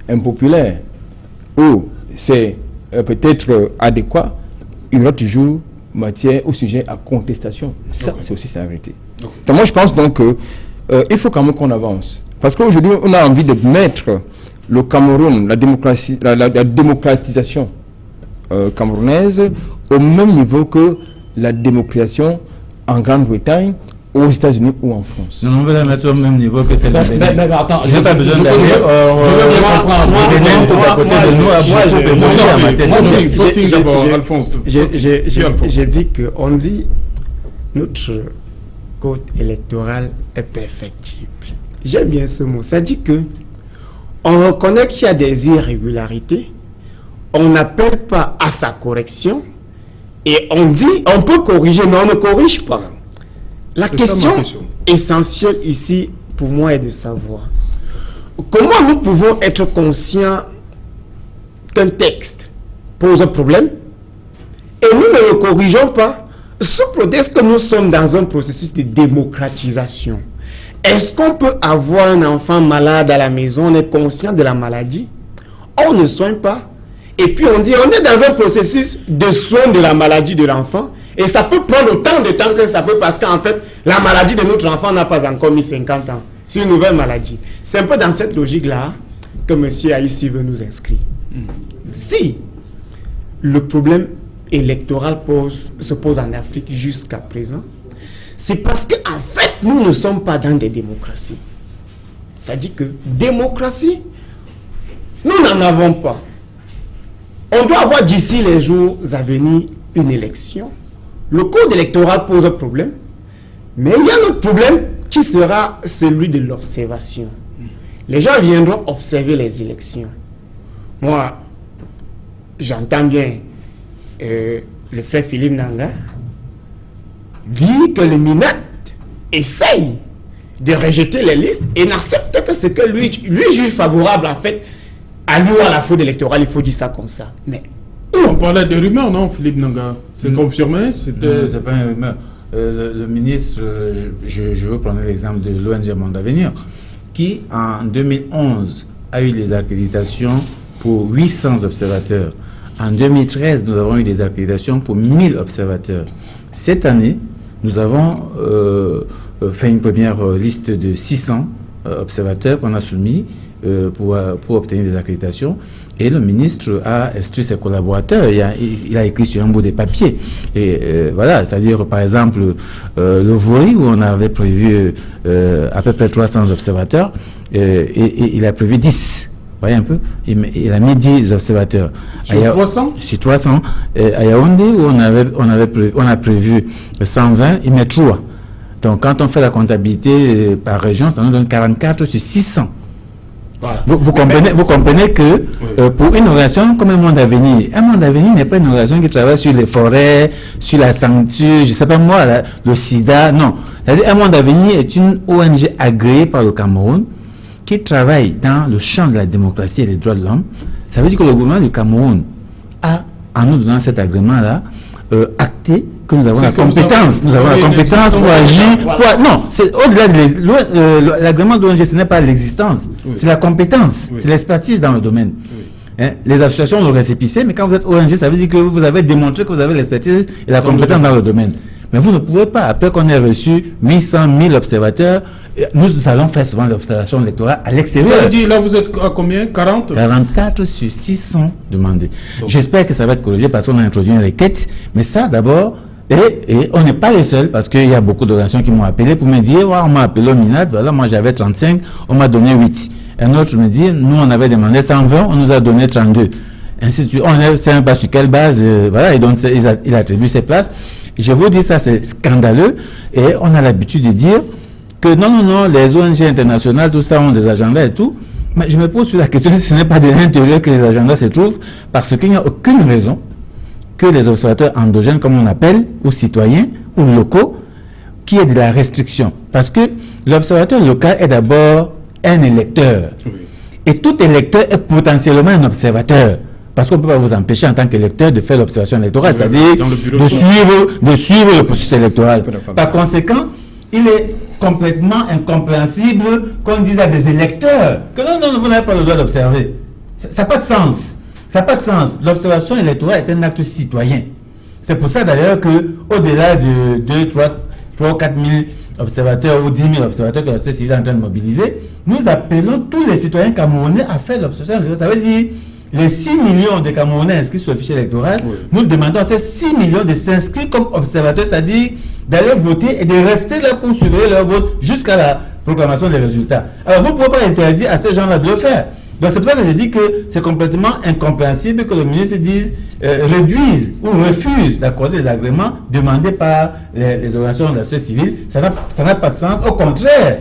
impopulaire ou c'est peut-être adéquat, il y aura toujours matière ou sujet à contestation. Ça, c'est aussi la vérité. Donc moi, je pense donc qu'il faut quand même qu'on avance. Parce qu'aujourd'hui, on a envie de mettre le Cameroun, la démocratisation camerounaise au même niveau que la démocratisation en Grande-Bretagne, aux États-Unis ou en France. Non, on veut la mettre au même niveau que celle de Bénin. Mais attends, je n'ai pas besoin d'aller. J'ai dit qu'on dit notre code électoral est perfectible. J'aime bien ce mot. Ça dit que on reconnaît qu'il y a des irrégularités, on n'appelle pas à sa correction et on dit on peut corriger, mais on ne corrige pas. La question essentielle ici, pour moi, est de savoir comment nous pouvons être conscients qu'un texte pose un problème et nous ne le corrigeons pas sous prétexte que nous sommes dans un processus de démocratisation. Est-ce qu'on peut avoir un enfant malade à la maison, on est conscient de la maladie, on ne soigne pas, et puis on dit on est dans un processus de soin de la maladie de l'enfant, et ça peut prendre autant de temps que ça peut, parce qu'en fait, la maladie de notre enfant n'a pas encore mis 50 ans. C'est une nouvelle maladie. C'est un peu dans cette logique-là que M. Aïssi veut nous inscrire. Si le problème électoral se pose en Afrique jusqu'à présent, c'est parce qu'en fait, nous ne sommes pas dans des démocraties. Ça dit que démocratie, nous n'en avons pas. On doit avoir d'ici les jours à venir une élection. Le code électoral pose un problème, mais il y a un autre problème qui sera celui de l'observation. Les gens viendront observer les élections. Moi, j'entends bien le frère Philippe Nanga dit que le MINAT essaye de rejeter les listes et n'accepte que ce que lui juge favorable, en fait, à lui ou à la fraude électorale. Il faut dire ça comme ça. Mais on parlait de rumeurs, non, Philippe Nanga? C'est confirmé? C'était... C'est pas une rumeur. Le ministre, je veux prendre l'exemple de l'ONG Monde Avenir, qui en 2011 a eu les accréditations pour 800 observateurs. En 2013, nous avons eu des accréditations pour 1000 observateurs. Cette année, nous avons fait une première liste de 600 observateurs qu'on a soumis pour obtenir des accréditations. Et le ministre a instruit ses collaborateurs, il a écrit sur un bout de papier. Et voilà, c'est-à-dire, par exemple, le Vori, où on avait prévu à peu près 300 observateurs, et il a prévu 10. Vous voyez un peu, il a mis 10 observateurs. Sur 300? Sur 300. À Yaoundé, où on a prévu 120, il met 3. Donc, quand on fait la comptabilité par région, ça nous donne 44 sur 600. Voilà. Vous comprenez que pour une organisation comme un Monde Avenir n'est pas une organisation qui travaille sur les forêts, sur la santé, je ne sais pas moi, le sida, non. Un Monde Avenir est une ONG agréée par le Cameroun qui travaille dans le champ de la démocratie et des droits de l'homme. Ça veut dire que le gouvernement du Cameroun a, en nous donnant cet agrément-là, acté que nous avons la compétence. Nous avons la compétence pour agir. Non, c'est au-delà de l'agrément d'ONG, ce n'est pas l'existence, c'est la compétence, c'est l'expertise dans le domaine. Hein? Les associations ont le récépissé, mais quand vous êtes ONG, ça veut dire que vous avez démontré que vous avez l'expertise et la compétence dans le domaine. Mais vous ne pouvez pas, après qu'on ait reçu 800 000 observateurs, nous allons faire souvent l'observation électorale à l'extérieur. Vous avez dit, là vous êtes à combien? 40? 44 sur 600 demandés. J'espère que ça va être corrigé parce qu'on a introduit une requête, mais ça d'abord, et on n'est pas les seuls parce qu'il y a beaucoup d'organisations qui m'ont appelé pour me dire, on m'a appelé au MINAD, voilà, moi j'avais 35, on m'a donné 8. Un autre me dit, nous on avait demandé 120, on nous a donné 32. Ainsi de suite. On ne sait pas sur quelle base, voilà, et donc il attribue ses places. Je vous dis ça, c'est scandaleux, et on a l'habitude de dire que non, les ONG internationales, tout ça ont des agendas et tout. Mais je me pose sur la question si ce n'est pas de l'intérieur que les agendas se trouvent, parce qu'il n'y a aucune raison que les observateurs endogènes, comme on appelle, ou citoyens, ou locaux, qui aient de la restriction. Parce que l'observateur local est d'abord un électeur. Oui. Et tout électeur est potentiellement un observateur. Parce qu'on ne peut pas vous empêcher en tant qu'électeur de faire l'observation électorale, c'est-à-dire de suivre le processus électoral. Par conséquent, il est complètement incompréhensible qu'on dise à des électeurs que non, vous n'avez pas le droit d'observer. Ça n'a pas de sens. Ça n'a pas de sens. L'observation électorale est un acte citoyen. C'est pour ça d'ailleurs qu'au-delà de 2, 3 ou 4 000 observateurs ou 10 000 observateurs que la société civile est en train de mobiliser, nous appelons tous les citoyens camerounais à faire l'observation électorale. Ça veut dire les 6 millions de Camerounais inscrits sur le fichier électoral, nous demandons à ces 6 millions de s'inscrire comme observateurs, c'est-à-dire d'aller voter et de rester là pour surveiller leur vote jusqu'à la proclamation des résultats. Alors vous ne pouvez pas interdire à ces gens-là de le faire. Donc c'est pour ça que je dis que c'est complètement incompréhensible que le ministre dise, réduise ou refuse d'accorder des agréments demandés par les organisations de la société civile. Ça n'a pas de sens. Au contraire,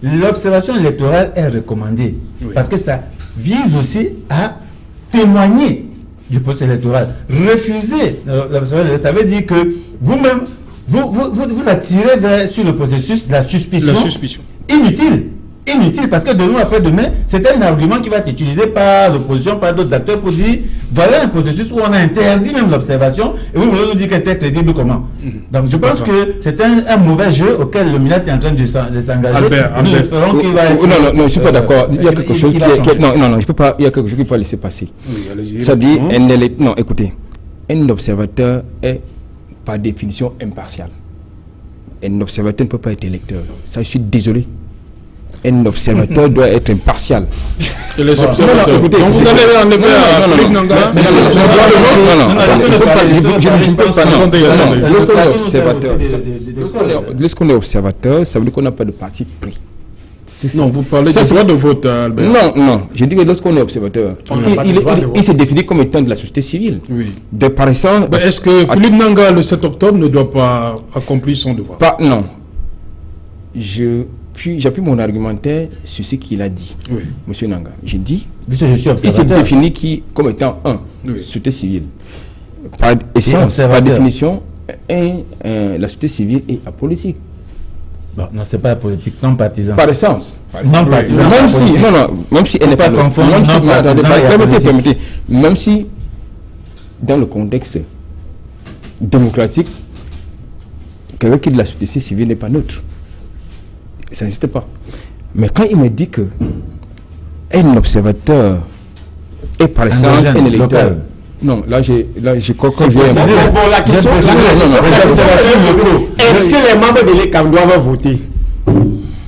l'observation électorale est recommandée parce que ça vise aussi à témoigner du processus électoral. Refuser l'observation, ça veut dire que vous-même, vous attirez sur le processus de la suspicion. Inutile, parce que demain après demain, c'est un argument qui va être utilisé par l'opposition, par d'autres acteurs pour dire voilà un processus où on a interdit même l'observation et vous voulez nous dire que c'est crédible comment. Donc je pense que c'est un mauvais jeu auquel le MINAD est en train de s'engager. Nous espérons qu'il va être... Non, je ne suis pas d'accord. Il y a quelque chose non, je peux pas. Il y a quelque chose qui peut laisser passer. Ça dit, non, écoutez, un observateur est par définition impartial. Un observateur ne peut pas être électeur. Ça, je suis désolé. Un observateur doit être impartial. Et les observateurs. Donc vous allez en effet à Philippe Nanga. Lorsqu'on est observateur, ça veut dire qu'on n'a pas de parti pris. Non, vous parlez du droit de vote, Albert. Non, je dis que lorsqu'on est observateur, il s'est défini comme étant de la société civile. Oui. Par exemple, est-ce que Philippe Nanga, le 7 octobre, ne doit pas accomplir son devoir? Non. J'appuie mon argumentaire sur ce qu'il a dit, M. Nanga. J'ai dit, il s'est défini comme étant société civile. Par essence, par définition, la société civile est apolitique. Bon, non, c'est pas la politique non partisan. Par essence. Non partisan. Même si elle n'est pas confondre même si, non partisan et politique. permettez, même si dans le contexte démocratique, quelqu'un qui est de la société civile n'est pas neutre. Ça n'existe pas. Mais quand il me dit que un observateur est par essence un électeur. Local. Non, là, quand Bon, la question, est-ce que les membres de l'ECAM doivent voter?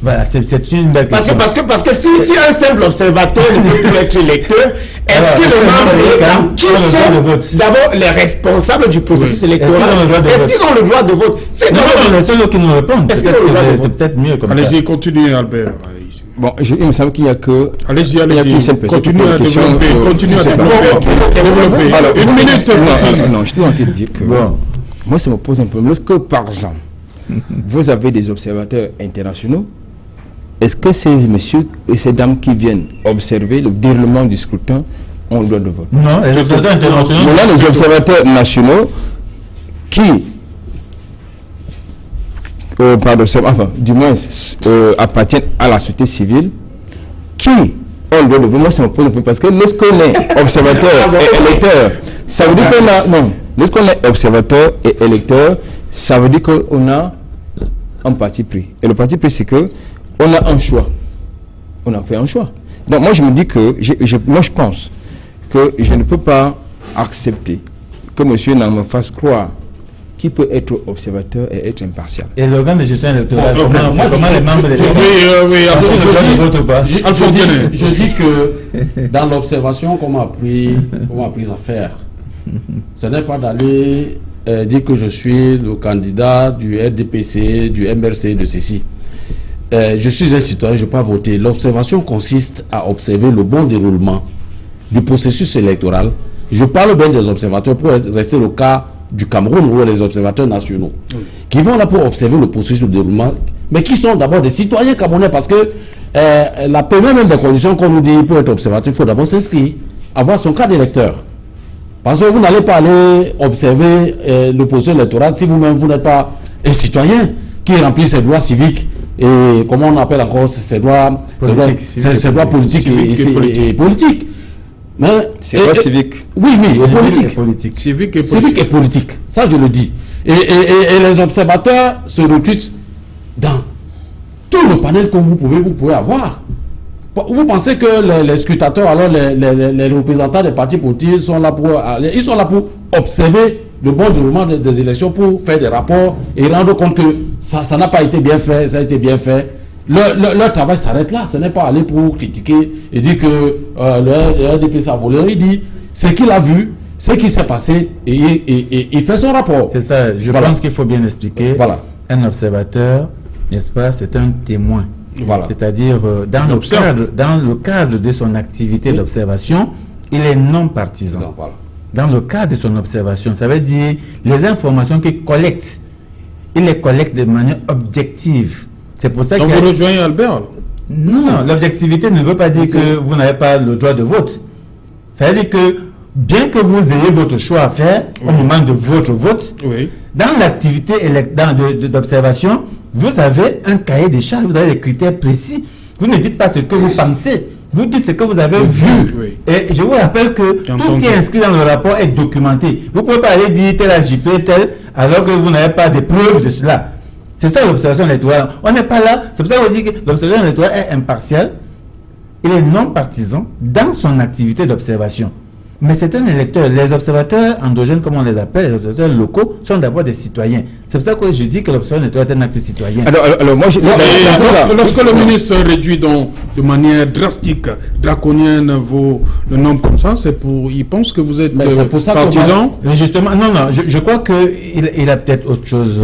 Voilà, c'est une belle question. Parce que si un simple observateur ne peut plus être électeur, est-ce que les membres de l'ECAM, qui sont d'abord les responsables du processus électoral, est-ce qu'ils ont le droit de vote? Non, les seuls qui nous répondent. C'est peut-être mieux comme ça. Allez-y, continuez, Albert. Bon, il me semble qu'il n'y a que... Allez-y, continuez à développer. Alors, une minute. Non, je suis en train de dire que... Moi, ça me pose un problème. Lorsque, par exemple, vous avez des observateurs internationaux, est-ce que ces messieurs et ces dames qui viennent observer le déroulement du scrutin ont le droit de vote? Non, les observateurs internationaux... Là, les observateurs nationaux qui... du moins appartiennent à la société civile, qui ont le droit de vote. Moi, ça me pose un peu parce que lorsqu'on est observateur et électeur, ça veut dire qu'on a... Non, lorsqu'on est observateur et électeur, ça veut dire qu'on a un parti pris. Et le parti pris, c'est que on a un choix. On a fait un choix. Donc moi, je me dis que... Moi, je pense que je ne peux pas accepter que monsieur n'en me fasse croire qui peut être observateur et être impartial. Et l'organe de gestion électorale, comment les membres des je dis que dans l'observation qu'on m'a appris à faire, ce n'est pas d'aller dire que je suis le candidat du RDPC, du MRC, de ceci. Je suis un citoyen, je ne peux pas voter. L'observation consiste à observer le bon déroulement du processus électoral. Je parle bien des observateurs pour rester le cas du Cameroun ou les observateurs nationaux qui vont là pour observer le processus de déroulement, mais qui sont d'abord des citoyens camerounais, parce que la première même des conditions qu'on nous dit pour être observateur, il faut d'abord s'inscrire, avoir son carte d'électeur. Parce que vous n'allez pas aller observer le processus électoral si vous-même vous n'êtes pas un citoyen qui remplit ses droits civiques et comment on appelle encore ces droits politiques et politiques. C'est pas civique. Oui, et politique. Civique et politique. Ça, je le dis. Et les observateurs se recrutent dans tout le panel que vous pouvez avoir. Vous pensez que les scrutateurs, alors les représentants des partis politiques sont là pour observer le bon déroulement des élections, pour faire des rapports et rendre compte que ça n'a pas été bien fait, ça a été bien fait. Leur travail s'arrête là. Ce n'est pas aller pour critiquer et dire que le RDPC a volé. Il dit ce qu'il a vu, ce qui s'est passé et il fait son rapport. C'est ça. Je pense qu'il faut bien expliquer. Voilà. Un observateur, n'est-ce pas, c'est un témoin. Voilà. C'est-à-dire dans le cadre de son activité d'observation, il est non partisan. Voilà. Dans le cadre de son observation, ça veut dire les informations qu'il collecte, il les collecte de manière objective. C'est pour ça que... Donc vous rejoignez Albert? Non, l'objectivité ne veut pas dire que vous n'avez pas le droit de vote. Ça veut dire que bien que vous ayez votre choix à faire au moment de votre vote, dans l'activité d'observation, vous avez un cahier des charges, vous avez des critères précis. Vous ne dites pas ce que vous pensez, vous dites ce que vous avez vu. Et je vous rappelle que tout ce qui est inscrit dans le rapport est documenté. Vous ne pouvez pas aller dire tel a giflé tel alors que vous n'avez pas de preuves de cela. C'est ça l'observation électorale. On n'est pas là. C'est pour ça qu'on dit que l'observation électorale est impartial. Il est non partisan dans son activité d'observation. Mais c'est un électeur. Les observateurs endogènes, comme on les appelle, les observateurs locaux, sont d'abord des citoyens. C'est pour ça que je dis que l'observation électorale est un acte citoyen. Alors moi, lorsque le ministre réduit donc de manière drastique, draconienne le nombre comme ça, c'est pour... Il pense que vous êtes partisan. Justement, non, je crois qu'il a peut-être autre chose.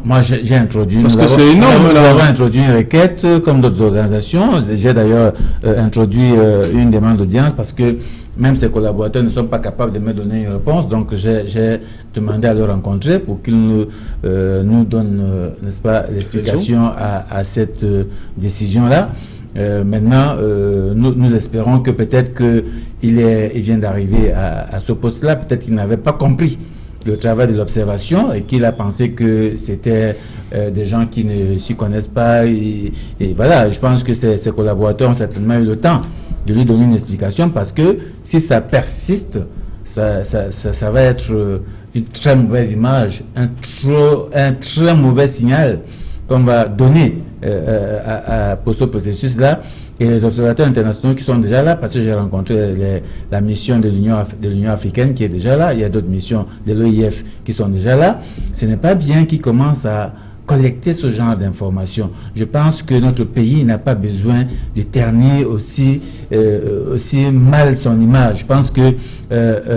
Moi, j'ai introduit... Parce que c'est énorme. Nous avons introduit une requête, comme d'autres organisations. J'ai d'ailleurs introduit une demande d'audience parce que même ses collaborateurs ne sont pas capables de me donner une réponse, donc j'ai demandé à le rencontrer pour qu'il nous donne, n'est-ce pas, l'explication à cette décision-là. Maintenant, nous espérons que peut-être qu'il vient d'arriver à ce poste-là, peut-être qu'il n'avait pas compris le travail de l'observation et qu'il a pensé que c'était des gens qui ne s'y connaissent pas. Et voilà, je pense que ses collaborateurs ont certainement eu le temps de lui donner une explication, parce que si ça persiste, ça va être une très mauvaise image, un très mauvais signal qu'on va donner pour ce processus-là. Et les observateurs internationaux qui sont déjà là, parce que j'ai rencontré la mission de l'Union africaine qui est déjà là, il y a d'autres missions de l'OIF qui sont déjà là, ce n'est pas bien qu'ils commencent à collecter ce genre d'informations. Je pense que notre pays n'a pas besoin de ternir aussi mal son image. Je pense que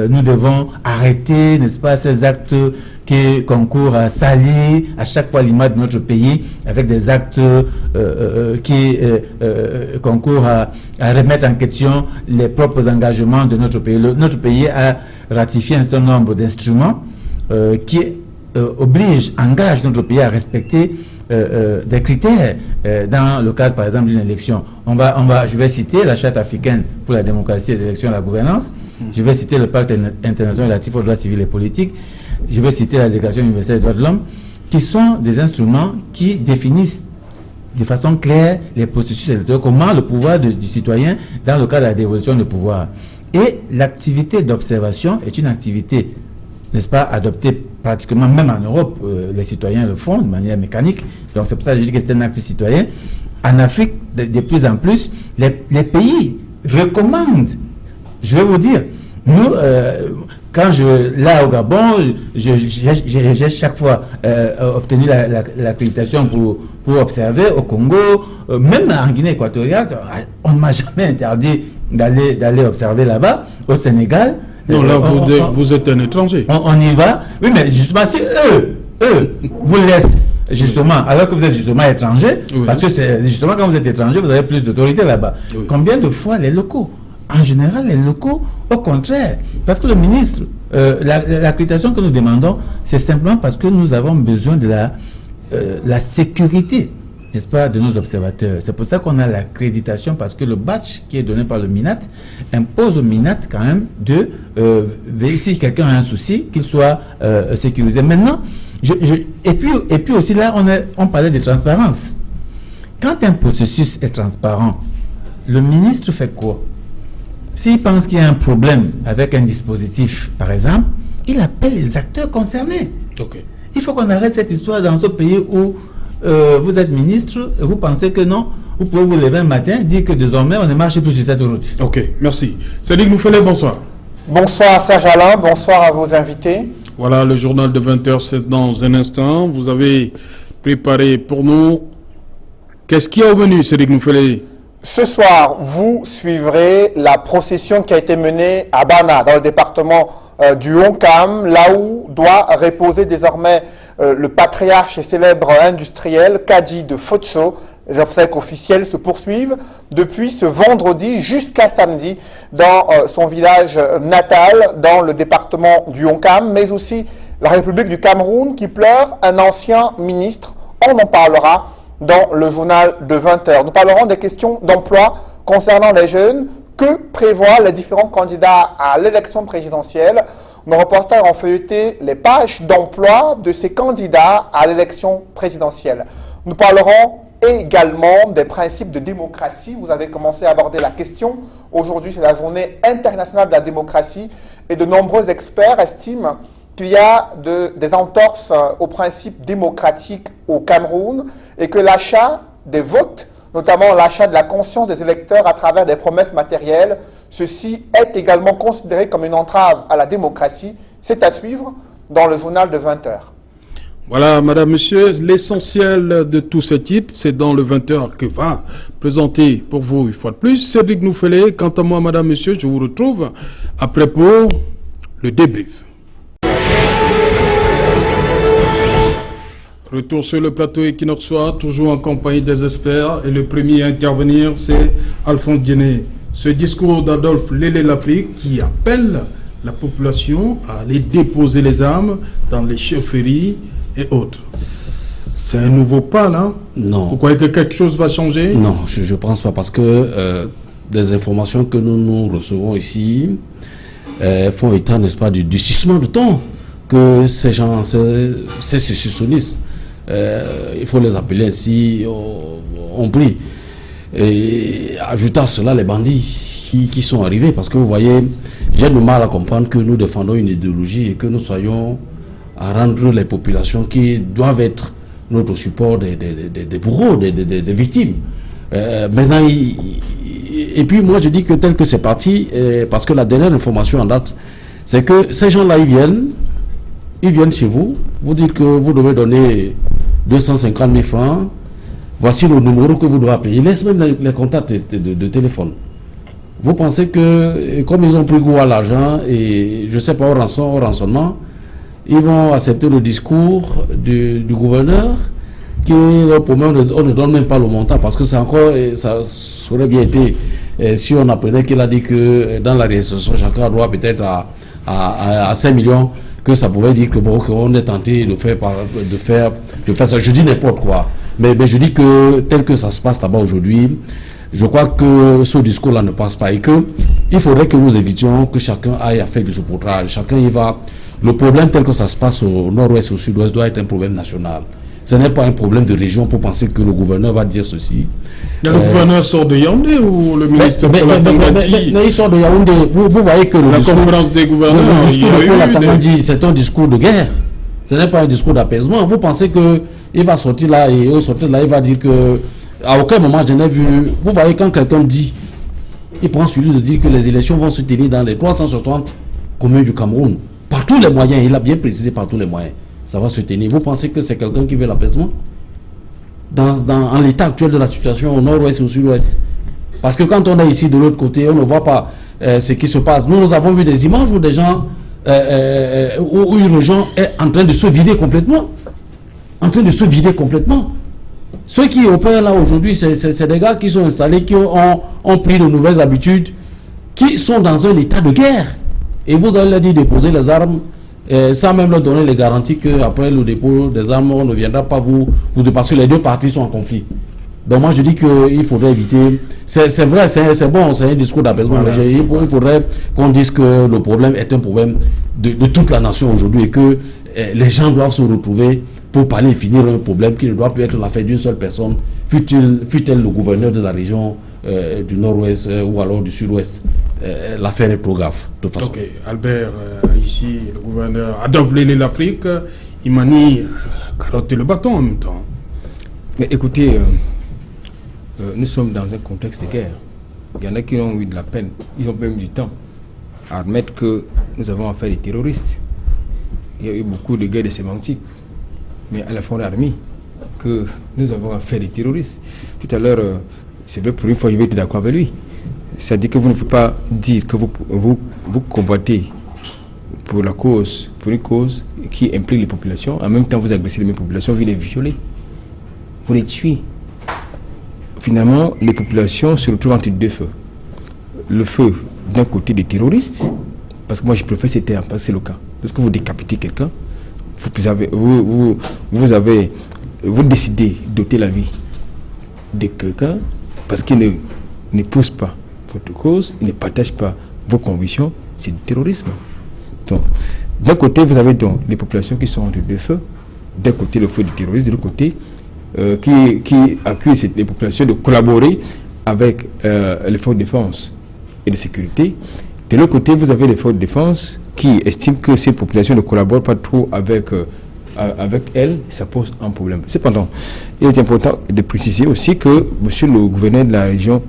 nous devons arrêter, n'est-ce pas, ces actes qui concourent à salir à chaque fois l'image de notre pays, avec des actes qui concourent à remettre en question les propres engagements de notre pays. Notre pays a ratifié un certain nombre d'instruments qui engage notre pays à respecter des critères dans le cadre, par exemple, d'une élection. Je vais citer la Charte africaine pour la démocratie et l'élection et la gouvernance. Je vais citer le Pacte international relatif aux droits civils et politiques. Je vais citer la Déclaration universelle des droits de l'homme, qui sont des instruments qui définissent de façon claire les processus électoraux, comment le pouvoir du citoyen dans le cadre de la dévolution de pouvoir. Et l'activité d'observation est une activité, n'est-ce pas, adoptée pratiquement même en Europe. Les citoyens le font de manière mécanique. Donc c'est pour ça que je dis que c'est un acte citoyen. En Afrique, de plus en plus, les pays recommandent. Je vais vous dire, nous, là au Gabon, j'ai chaque fois obtenu l'accréditation pour observer au Congo, même en Guinée équatoriale, on ne m'a jamais interdit d'aller observer là-bas. Au Sénégal, non, là, vous êtes un étranger. On y va. Oui, mais justement, si eux vous laissent, justement, alors que vous êtes justement étranger, oui. Parce que c'est justement quand vous êtes étranger, vous avez plus d'autorité là-bas. Oui. Combien de fois les locaux? En général, les locaux, au contraire, parce que le ministre, l'accréditation que nous demandons, c'est simplement parce que nous avons besoin de la sécurité, n'est-ce pas, de nos observateurs. C'est pour ça qu'on a l'accréditation, parce que le badge qui est donné par le MINAT impose au MINAT quand même de vérifier si quelqu'un a un souci, qu'il soit sécurisé. Maintenant, et puis aussi là, on parlait de transparence. Quand un processus est transparent, le ministre fait quoi? S'il pense qu'il y a un problème avec un dispositif, par exemple, il appelle les acteurs concernés. Okay. Il faut qu'on arrête cette histoire dans ce pays où vous êtes ministre, vous pensez que non, vous pouvez vous lever un matin et dire que désormais on ne marche plus sur cette route. Ok, merci. Sadiq Moufele, bonsoir. Bonsoir Serge Alain, bonsoir à vos invités. Voilà, le journal de 20h, c'est dans un instant. Vous avez préparé pour nous. Qu'est-ce qui est au menu, Sadiq Moufele? Ce soir, vous suivrez la procession qui a été menée à Bana, dans le département du Honkam, là où doit reposer désormais le patriarche et célèbre industriel Kadi de Fotso. Les obsèques officielles se poursuivent depuis ce vendredi jusqu'à samedi dans son village natal, dans le département du Honkam, mais aussi la République du Cameroun qui pleure un ancien ministre. On en parlera dans le journal de 20h. Nous parlerons des questions d'emploi concernant les jeunes. Que prévoient les différents candidats à l'élection présidentielle? Nos reporters ont feuilleté les pages d'emploi de ces candidats à l'élection présidentielle. Nous parlerons également des principes de démocratie. Vous avez commencé à aborder la question. Aujourd'hui, c'est la journée internationale de la démocratie et de nombreux experts estiment qu'il y a des entorses aux principes démocratiques au Cameroun et que l'achat des votes, notamment l'achat de la conscience des électeurs à travers des promesses matérielles, ceci est également considéré comme une entrave à la démocratie. C'est à suivre dans le journal de 20h. Voilà, madame, monsieur, l'essentiel de tous ces titres, c'est dans le 20h que va présenter pour vous, une fois de plus, Cédric Moufele. Quant à moi, madame, monsieur, je vous retrouve après pour le débrief. Retour sur le plateau équinoxois, toujours en compagnie des experts. Et le premier à intervenir, c'est Alphonse Diené. Ce discours d'Adolphe Lélé Lafrique qui appelle la population à aller déposer les armes dans les chefferies et autres. C'est un nouveau pas, là? Non. Vous croyez que quelque chose va changer? Non, je ne pense pas, parce que des informations que nous recevons ici font état, n'est-ce pas, du durcissement de ton que ces gens, ces sécessionnistes, il faut les appeler ainsi, ont pris. Et ajoutant à cela les bandits qui sont arrivés, parce que vous voyez, j'ai du mal à comprendre que nous défendons une idéologie et que nous soyons à rendre les populations qui doivent être notre support des bourreaux, des victimes. Maintenant, et puis moi je dis que tel que c'est parti, parce que la dernière information en date, c'est que ces gens-là, ils viennent chez vous, vous dites que vous devez donner 250 000 francs, voici le numéro que vous devez payer. Ils laissent même les contacts de téléphone. Vous pensez que, comme ils ont pris goût à l'argent, et je ne sais pas, au rançonnement, ils vont accepter le discours du gouverneur, qui, pour moi, on ne donne même pas le montant, parce que c'est encore, ça aurait bien été, si on apprenait qu'il a dit que dans la réinsertion, chacun doit peut-être à 5 millions, que ça pouvait dire que bon, qu'on est tenté de faire ça. Je dis n'importe quoi. Mais je dis que tel que ça se passe là-bas aujourd'hui, je crois que ce discours-là ne passe pas et qu'il faudrait que nous évitions que chacun aille à faire du saupoudrage. Chacun y va. Le problème tel que ça se passe au nord-ouest et au sud-ouest doit être un problème national. Ce n'est pas un problème de région pour penser que le gouverneur va dire ceci. Le gouverneur sort de Yaoundé ou le ministre mais il sort de Yaoundé. Vous voyez que la conférence des gouverneurs, le discours de c'est un discours de guerre. Ce n'est pas un discours d'apaisement. Vous pensez qu'il va sortir là et au sortir là, il va dire que à aucun moment je n'ai vu. Vous voyez quand quelqu'un dit, il prend celui de dire que les élections vont se tenir dans les 360 communes du Cameroun. Par tous les moyens, il a bien précisé par tous les moyens. Ça va se tenir. Vous pensez que c'est quelqu'un qui veut l'apaisement en l'état actuel de la situation au nord-ouest et au sud-ouest? Parce que quand on est ici de l'autre côté, on ne voit pas ce qui se passe. Nous avons vu des images où des gens, où une région est en train de se vider complètement. En train de se vider complètement. Ceux qui opèrent là aujourd'hui, c'est des gars qui sont installés, qui ont pris de nouvelles habitudes, qui sont dans un état de guerre. Et vous allez leur dire de déposer les armes, sans même leur donner les garanties qu'après le dépôt des armes, on ne viendra pas vous parce que les deux parties sont en conflit. Donc moi je dis qu'il faudrait éviter, c'est vrai, c'est bon, c'est un discours d'apaisement, voilà. Mais il faudrait qu'on dise que le problème est un problème de toute la nation aujourd'hui et que les gens doivent se retrouver pour parler et finir un problème qui ne doit plus être l'affaire d'une seule personne, fût-elle le gouverneur de la région du nord-ouest ou alors du sud-ouest. L'affaire est trop grave, de toute façon. Ok, Albert, ici, le gouverneur Adolphe Lélé l'Afrique, il manie carotte et le bâton en même temps. Mais écoutez, nous sommes dans un contexte de guerre. Il y en a qui ont eu de la peine, ils ont même du temps à admettre que nous avons affaire des terroristes. Il y a eu beaucoup de guerres de sémantique, mais à la fois on a admis que nous avons affaire des terroristes. Tout à l'heure, c'est vrai, pour une fois, je vais être d'accord avec lui. C'est-à-dire que vous ne pouvez pas dire que vous combattez pour une cause qui implique les populations. En même temps, vous agressez les mêmes populations, vous les violez, vous les tuez. Finalement, les populations se retrouvent entre deux feux. Le feu d'un côté des terroristes, parce que moi je préfère ces termes, parce que c'est le cas. Lorsque vous décapitez quelqu'un, vous décidez d'ôter la vie de quelqu'un parce qu'il n'épouse pas votre cause, il ne partage pas vos convictions, c'est du terrorisme. Donc, d'un côté, vous avez donc les populations qui sont entre deux feux, d'un côté le feu du terrorisme, de l'autre côté, qui accuse les populations de collaborer avec les forces de défense et de sécurité. De l'autre côté, vous avez les forces de défense qui estiment que ces populations ne collaborent pas trop avec elles, ça pose un problème. Cependant, il est important de préciser aussi que monsieur le gouverneur de la région,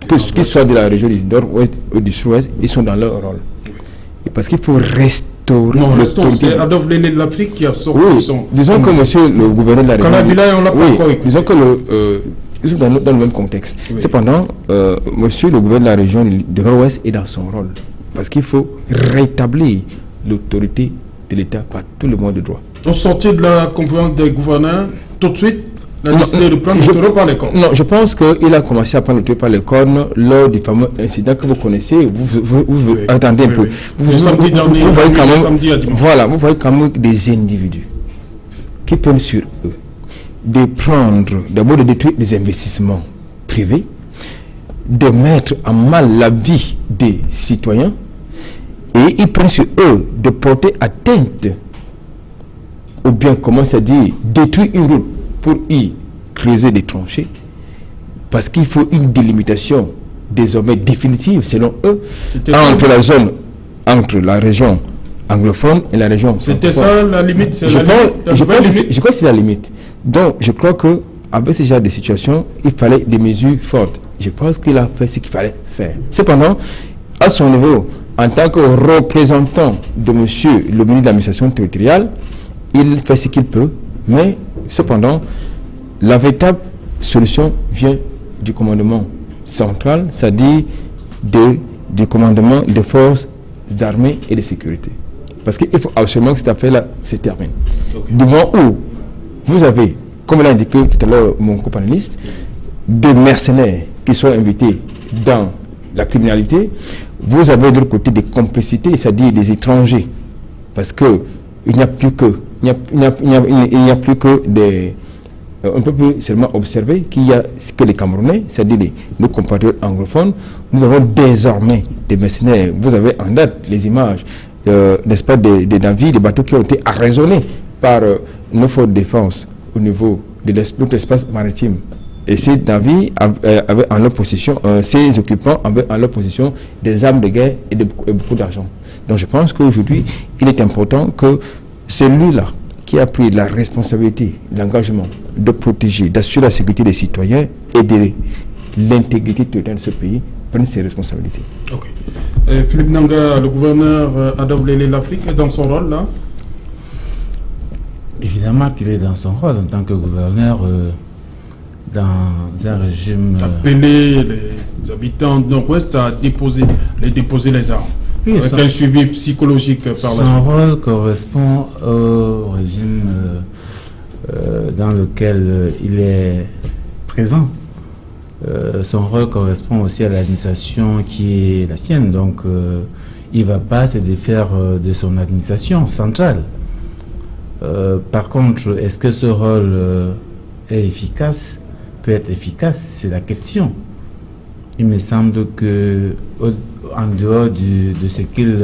qu'il soit de la région du nord-ouest ou du sud-ouest, ils sont dans leur rôle. Et parce qu'il faut restaurer... Non, c'est Adolphe Lélé de l'Afrique qui a sorti son... Disons que monsieur le gouverneur de la région... Kalabila, on l'a pas encore écouté. Disons que ils sont dans le même contexte. Oui. Cependant, monsieur le gouverneur de la région du nord-ouest est dans son rôle. Parce qu'il faut rétablir l'autorité de l'État par tout le monde de droit. On sortit de la conférence des gouverneurs tout de suite. Il a décidé de prendre le taureau par les cornes. Non, je pense qu'il a commencé à prendre le taureau par les cornes lors du fameux incident que vous connaissez. Vous attendez un peu. Vous voyez quand même des individus qui prennent sur eux d'abord de détruire des investissements privés, de mettre en mal la vie des citoyens, et ils prennent sur eux de porter atteinte ou bien comment ça dit, détruire une route pour y creuser des tranchées, parce qu'il faut une délimitation désormais définitive, selon eux, entre la zone, entre la région anglophone et la région C'était francophone. ça la limite? Je crois que c'est la limite. Donc, je crois que avec ce genre de situation, il fallait des mesures fortes. Je pense qu'il a fait ce qu'il fallait faire. Cependant, à son niveau, en tant que représentant de monsieur le ministre de l'administration territoriale, il fait ce qu'il peut, mais cependant, la véritable solution vient du commandement central, c'est-à-dire du commandement des forces armées et de sécurité. Parce qu'il faut absolument que cette affaire-là se termine. Okay. Du moment où vous avez, comme l'a indiqué tout à l'heure mon copanéliste, des mercenaires qui sont invités dans la criminalité, vous avez de l'autre côté des complicités, c'est-à-dire des étrangers. Parce que il n'y a plus que, des... on ne peut plus seulement observer qu'il y a que les Camerounais, c'est-à-dire nos compatriotes anglophones. Nous avons désormais des mercenaires. Vous avez en date les images, n'est-ce pas, des navires, des bateaux qui ont été arraisonnés par nos forces de défense au niveau de notre espace maritime. Et ces navires avaient en leur possession, ces occupants avaient en leur possession des armes de guerre et beaucoup d'argent. Donc je pense qu'aujourd'hui, il est important que celui-là qui a pris la responsabilité, l'engagement de protéger, d'assurer la sécurité des citoyens et de l'intégrité territoriale de ce pays, prenne ses responsabilités. Ok. Philippe Nanga, le gouverneur a doublé l'Afrique dans son rôle là? Évidemment qu'il est dans son rôle en tant que gouverneur dans un régime... Appeler les habitants de Nord-Ouest à déposer les armes. Oui, avec un suivi psychologique par la suite. Son rôle correspond au régime dans lequel il est présent. Son rôle correspond aussi à l'administration qui est la sienne. Donc, il ne va pas se défaire de son administration centrale. Par contre, est-ce que ce rôle est efficace, peut être efficace? C'est la question. Il me semble que, en dehors de ce qu'il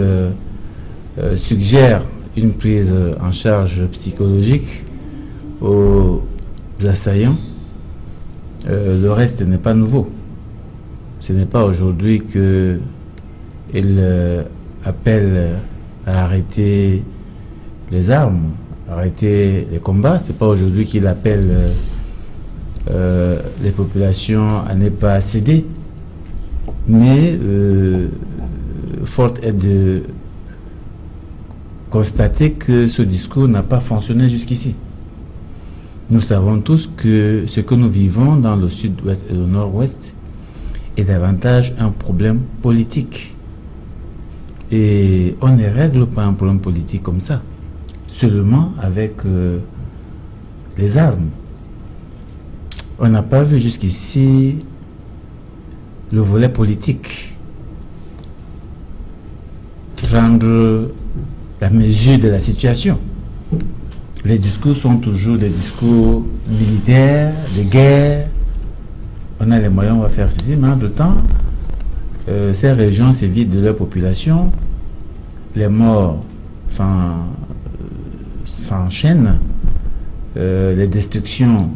suggère, une prise en charge psychologique aux assaillants, le reste n'est pas nouveau. Ce n'est pas aujourd'hui qu'il appelle à arrêter les armes, arrêter les combats. Ce n'est pas aujourd'hui qu'il appelle les populations à ne pas céder. Mais forte est de constater que ce discours n'a pas fonctionné jusqu'ici. Nous savons tous que ce que nous vivons dans le sud-ouest et le nord-ouest est davantage un problème politique. Et on ne règle pas un problème politique comme ça, seulement avec les armes. On n'a pas vu jusqu'ici le volet politique prendre la mesure de la situation. Les discours sont toujours des discours militaires, de guerre. On a les moyens, on va faire ceci, mais en même temps, ces régions se vident de leur population, les morts s'enchaînent, les destructions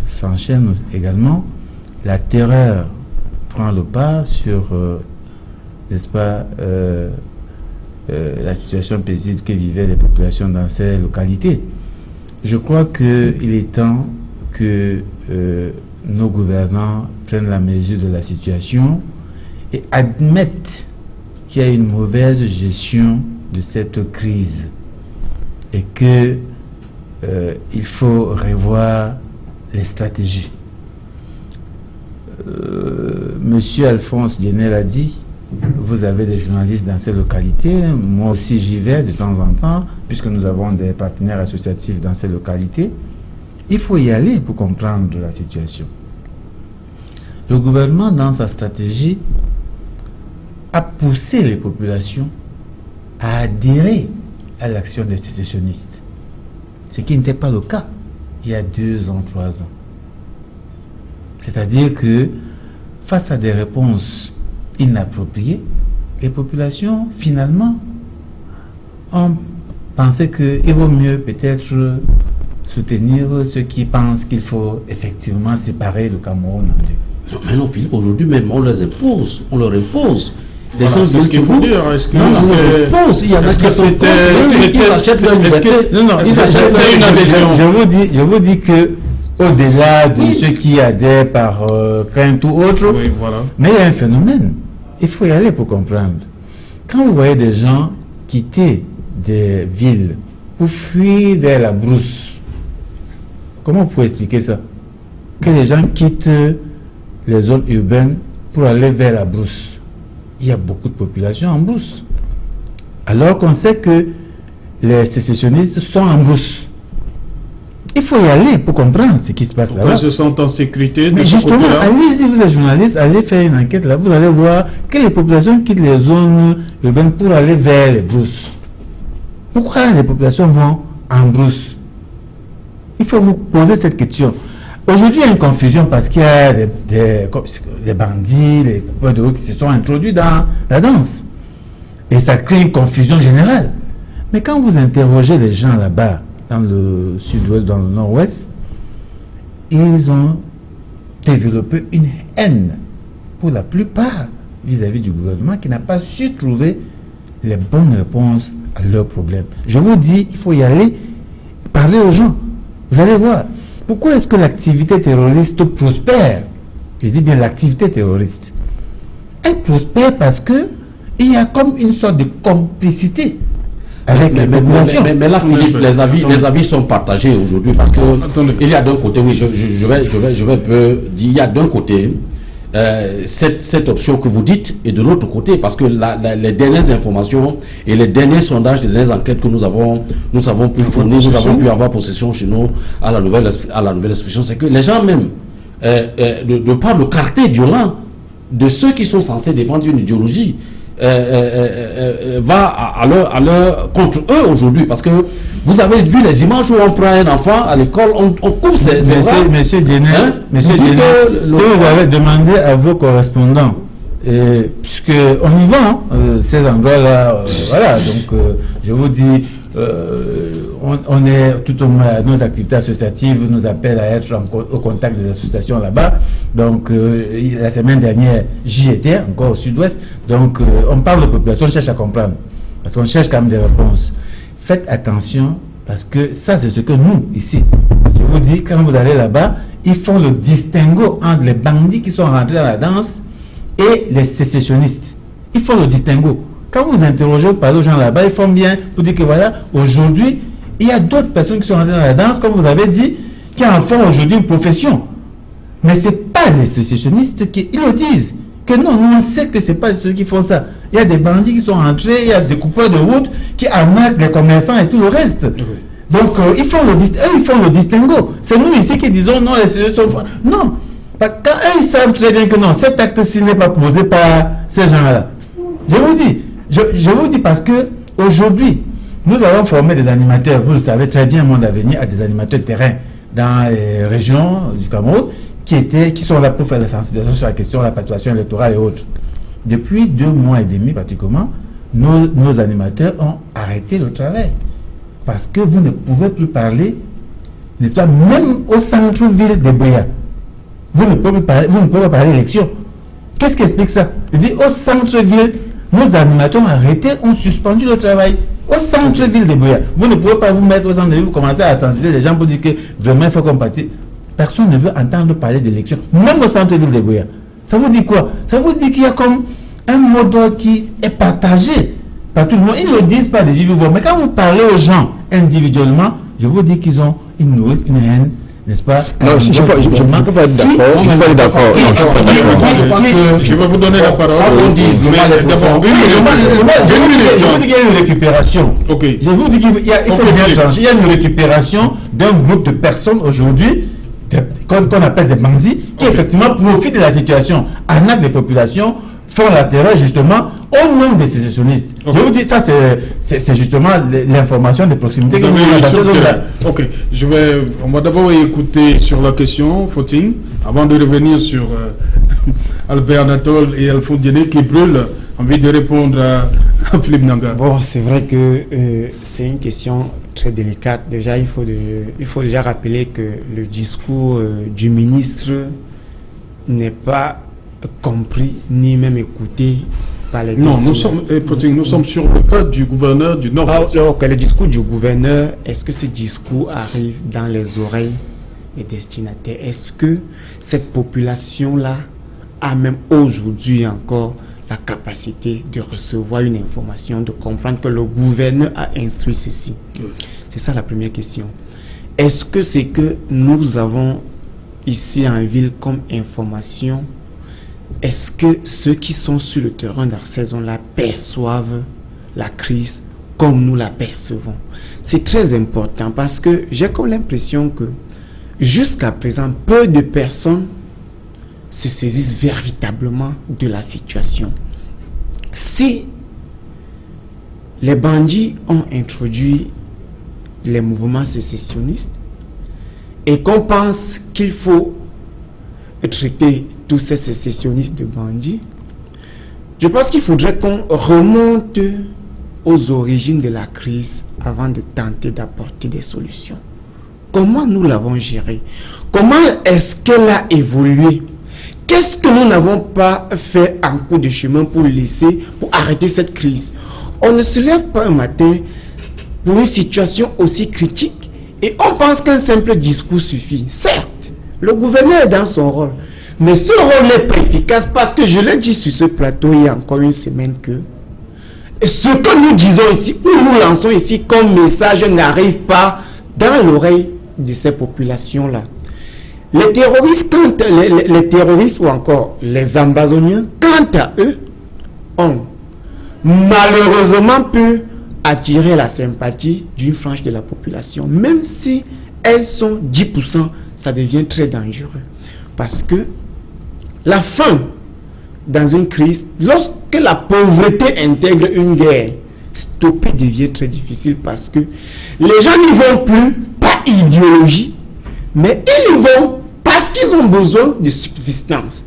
s'enchaînent également, la terreur prend le pas sur, n'est-ce pas, la situation paisible que vivaient les populations dans ces localités. Je crois qu'il est temps que nos gouvernants prennent la mesure de la situation et admettent qu'il y a une mauvaise gestion de cette crise et que il faut revoir les stratégies. Monsieur Alphonse Dienel a dit, vous avez des journalistes dans ces localités, moi aussi j'y vais de temps en temps, puisque nous avons des partenaires associatifs dans ces localités. Il faut y aller pour comprendre la situation. Le gouvernement, dans sa stratégie, a poussé les populations à adhérer à l'action des sécessionnistes, ce qui n'était pas le cas il y a 2 ans, 3 ans. C'est-à-dire que face à des réponses inappropriées, les populations finalement ont pensé qu'il vaut mieux peut-être soutenir ceux qui pensent qu'il faut effectivement séparer le Cameroun en deux. Non, mais non, Philippe, aujourd'hui même, on les impose, on leur impose. Voilà, c'est ce qu'il faut dire. Est-ce que il y en a qui sont contre, ils achètent leur liberté. Non, ils achètent une adhésion. Je vous dis que au-delà de ceux qui adhèrent par crainte ou autre, oui, voilà. Mais il y a un phénomène. Il faut y aller pour comprendre. Quand vous voyez des gens quitter des villes pour fuir vers la brousse, comment vous pouvez expliquer ça? Que les gens quittent les zones urbaines pour aller vers la brousse. Il y a beaucoup de population en brousse. Alors qu'on sait que les sécessionnistes sont en brousse. Il faut y aller pour comprendre ce qui se passe là-bas. Ils se sentent en sécurité. Mais justement, allez-y, vous êtes journaliste, allez faire une enquête là, vous allez voir que les populations quittent les zones urbaines pour aller vers les brousses. Pourquoi les populations vont en brousse? Il faut vous poser cette question. Aujourd'hui, il y a une confusion parce qu'il y a des bandits, les coupeurs de rue qui se sont introduits dans la danse. Et ça crée une confusion générale. Mais quand vous interrogez les gens là-bas, dans le sud-ouest, dans le nord-ouest, ils ont développé une haine, pour la plupart, vis-à-vis du gouvernement qui n'a pas su trouver les bonnes réponses à leurs problèmes. Je vous dis, il faut y aller, parler aux gens. Vous allez voir. Pourquoi est-ce que l'activité terroriste prospère? Je dis bien l'activité terroriste. Elle prospère parce que il y a comme une sorte de complicité avec les populations. Mais là, Philippe, les avis sont partagés aujourd'hui parce que il y a d'un côté, oui, je vais un peu dire, il y a d'un côté cette option que vous dites et de l'autre côté, parce que les dernières informations et les derniers sondages, les dernières enquêtes que nous avons pu fournir, nous avons pu avoir possession chez nous à la nouvelle expression, c'est que les gens même, de par le caractère violent de ceux qui sont censés défendre une idéologie, va à leur contre eux aujourd'hui, parce que vous avez vu les images où on prend un enfant à l'école, on coupe ses bras. Monsieur Djené, si vous avez demandé à vos correspondants, puisque on y va, ces endroits-là, voilà, donc je vous dis, on est tout au moins, nos activités associatives nous appellent à être au contact des associations là-bas. Donc la semaine dernière, j'y étais encore au sud-ouest. Donc on parle de population, on cherche à comprendre, parce qu'on cherche quand même des réponses. Faites attention, parce que ça c'est ce que nous, ici, je vous dis, quand vous allez là-bas, ils font le distinguo entre les bandits qui sont rentrés dans la danse et les sécessionnistes. Ils font le distinguo. Quand vous interrogez, vous parlez aux gens là-bas, ils font bien pour dire que voilà, aujourd'hui, il y a d'autres personnes qui sont rentrées dans la danse, comme vous avez dit, qui en font aujourd'hui une profession. Mais ce n'est pas les sécessionnistes qui ils le disent. Que non, nous on sait que ce n'est pas ceux qui font ça. Il y a des bandits qui sont rentrés, il y a des coupeurs de route qui arnaquent les commerçants et tout le reste. Oui. Donc ils font le distinguo. C'est nous ici qui disons non, les sécessionnistes sont... Non. Parce que quand eux, ils savent très bien que non, cet acte-ci n'est pas posé par ces gens-là. Je vous dis parce que aujourd'hui, nous avons formé des animateurs, vous le savez très bien, Monde Avenir, à des animateurs de terrain dans les régions du Cameroun qui sont là pour faire la sensibilisation sur la question de la participation électorale et autres. Depuis 2 mois et demi pratiquement, nos animateurs ont arrêté le travail parce que vous ne pouvez plus parler, n'est-ce pas, même au centre-ville de Boya. Vous ne pouvez pas parler d'élection. Qu'est-ce qui explique ça? Je dis au centre-ville, nos animateurs ont arrêté, ont suspendu le travail. Au centre-ville de Boya. Vous ne pouvez pas vous mettre au centre-ville, vous commencez à sensibiliser les gens pour dire que vraiment il faut qu'on participe. Personne ne veut entendre parler d'élection, même au centre-ville de Boya. Ça vous dit quoi? Ça vous dit qu'il y a comme un mot d'ordre qui est partagé par tout le monde. Ils ne le disent pas de vivre, mais quand vous parlez aux gens individuellement, je vous dis qu'ils ont une haine, n'est-ce pas? Non, je ne peux pas être d'accord. Je ne peux pas être d'accord. Je vais vous donner la parole. Je vous dis qu'il y a une récupération. Je vous dis qu'il faut bien changer. Il y a une récupération d'un groupe de personnes aujourd'hui qu'on appelle des bandits qui effectivement profitent de la situation, arnaquent les populations, font la terreur justement au nom des sécessionnistes. Je vous dis, ça c'est justement l'information de proximité que nous Ok, on va d'abord écouter sur la question, Fotine, avant de revenir sur Albert Anatole et Alphonse Djené qui brûlent envie de répondre à Philippe Nanga. Bon, c'est vrai que c'est une question très délicate. Déjà, il faut déjà rappeler que le discours du ministre n'est pas compris ni même écouté par les Non, destinataires. nous sommes sur le cas du gouverneur du Nord. Alors que le discours du gouverneur, est-ce que ce discours arrive dans les oreilles des destinataires? Est-ce que cette population-là a même aujourd'hui encore la capacité de recevoir une information, de comprendre que le gouverneur a instruit ceci? C'est ça la première question. Est-ce que c'est que nous avons ici en ville comme information, est-ce que ceux qui sont sur le terrain dans cette zone-là perçoivent la crise comme nous la percevons? C'est très important parce que j'ai comme l'impression que jusqu'à présent, peu de personnes se saisissent véritablement de la situation. Si les bandits ont introduit les mouvements sécessionnistes et qu'on pense qu'il faut traiter tous ces sécessionnistes de bandits, je pense qu'il faudrait qu'on remonte aux origines de la crise avant de tenter d'apporter des solutions. Comment nous l'avons gérée? Comment est-ce qu'elle a évolué? Qu'est-ce que nous n'avons pas fait en cours de chemin pour arrêter cette crise? On ne se lève pas un matin pour une situation aussi critique et on pense qu'un simple discours suffit. Certes, le gouverneur est dans son rôle, mais ce rôle n'est pas efficace parce que je l'ai dit sur ce plateau il y a encore une semaine que ce que nous disons ici, ou nous lançons ici comme message n'arrive pas dans l'oreille de ces populations-là. Les terroristes, les terroristes ou encore les Ambazoniens, quant à eux, ont malheureusement pu attirer la sympathie d'une frange de la population. Même si elles sont 10%, ça devient très dangereux. Parce que la faim dans une crise, lorsque la pauvreté intègre une guerre, stopper devient très difficile parce que les gens n'y vont plus par idéologie, mais ils y vont parce qu'ils ont besoin de subsistance.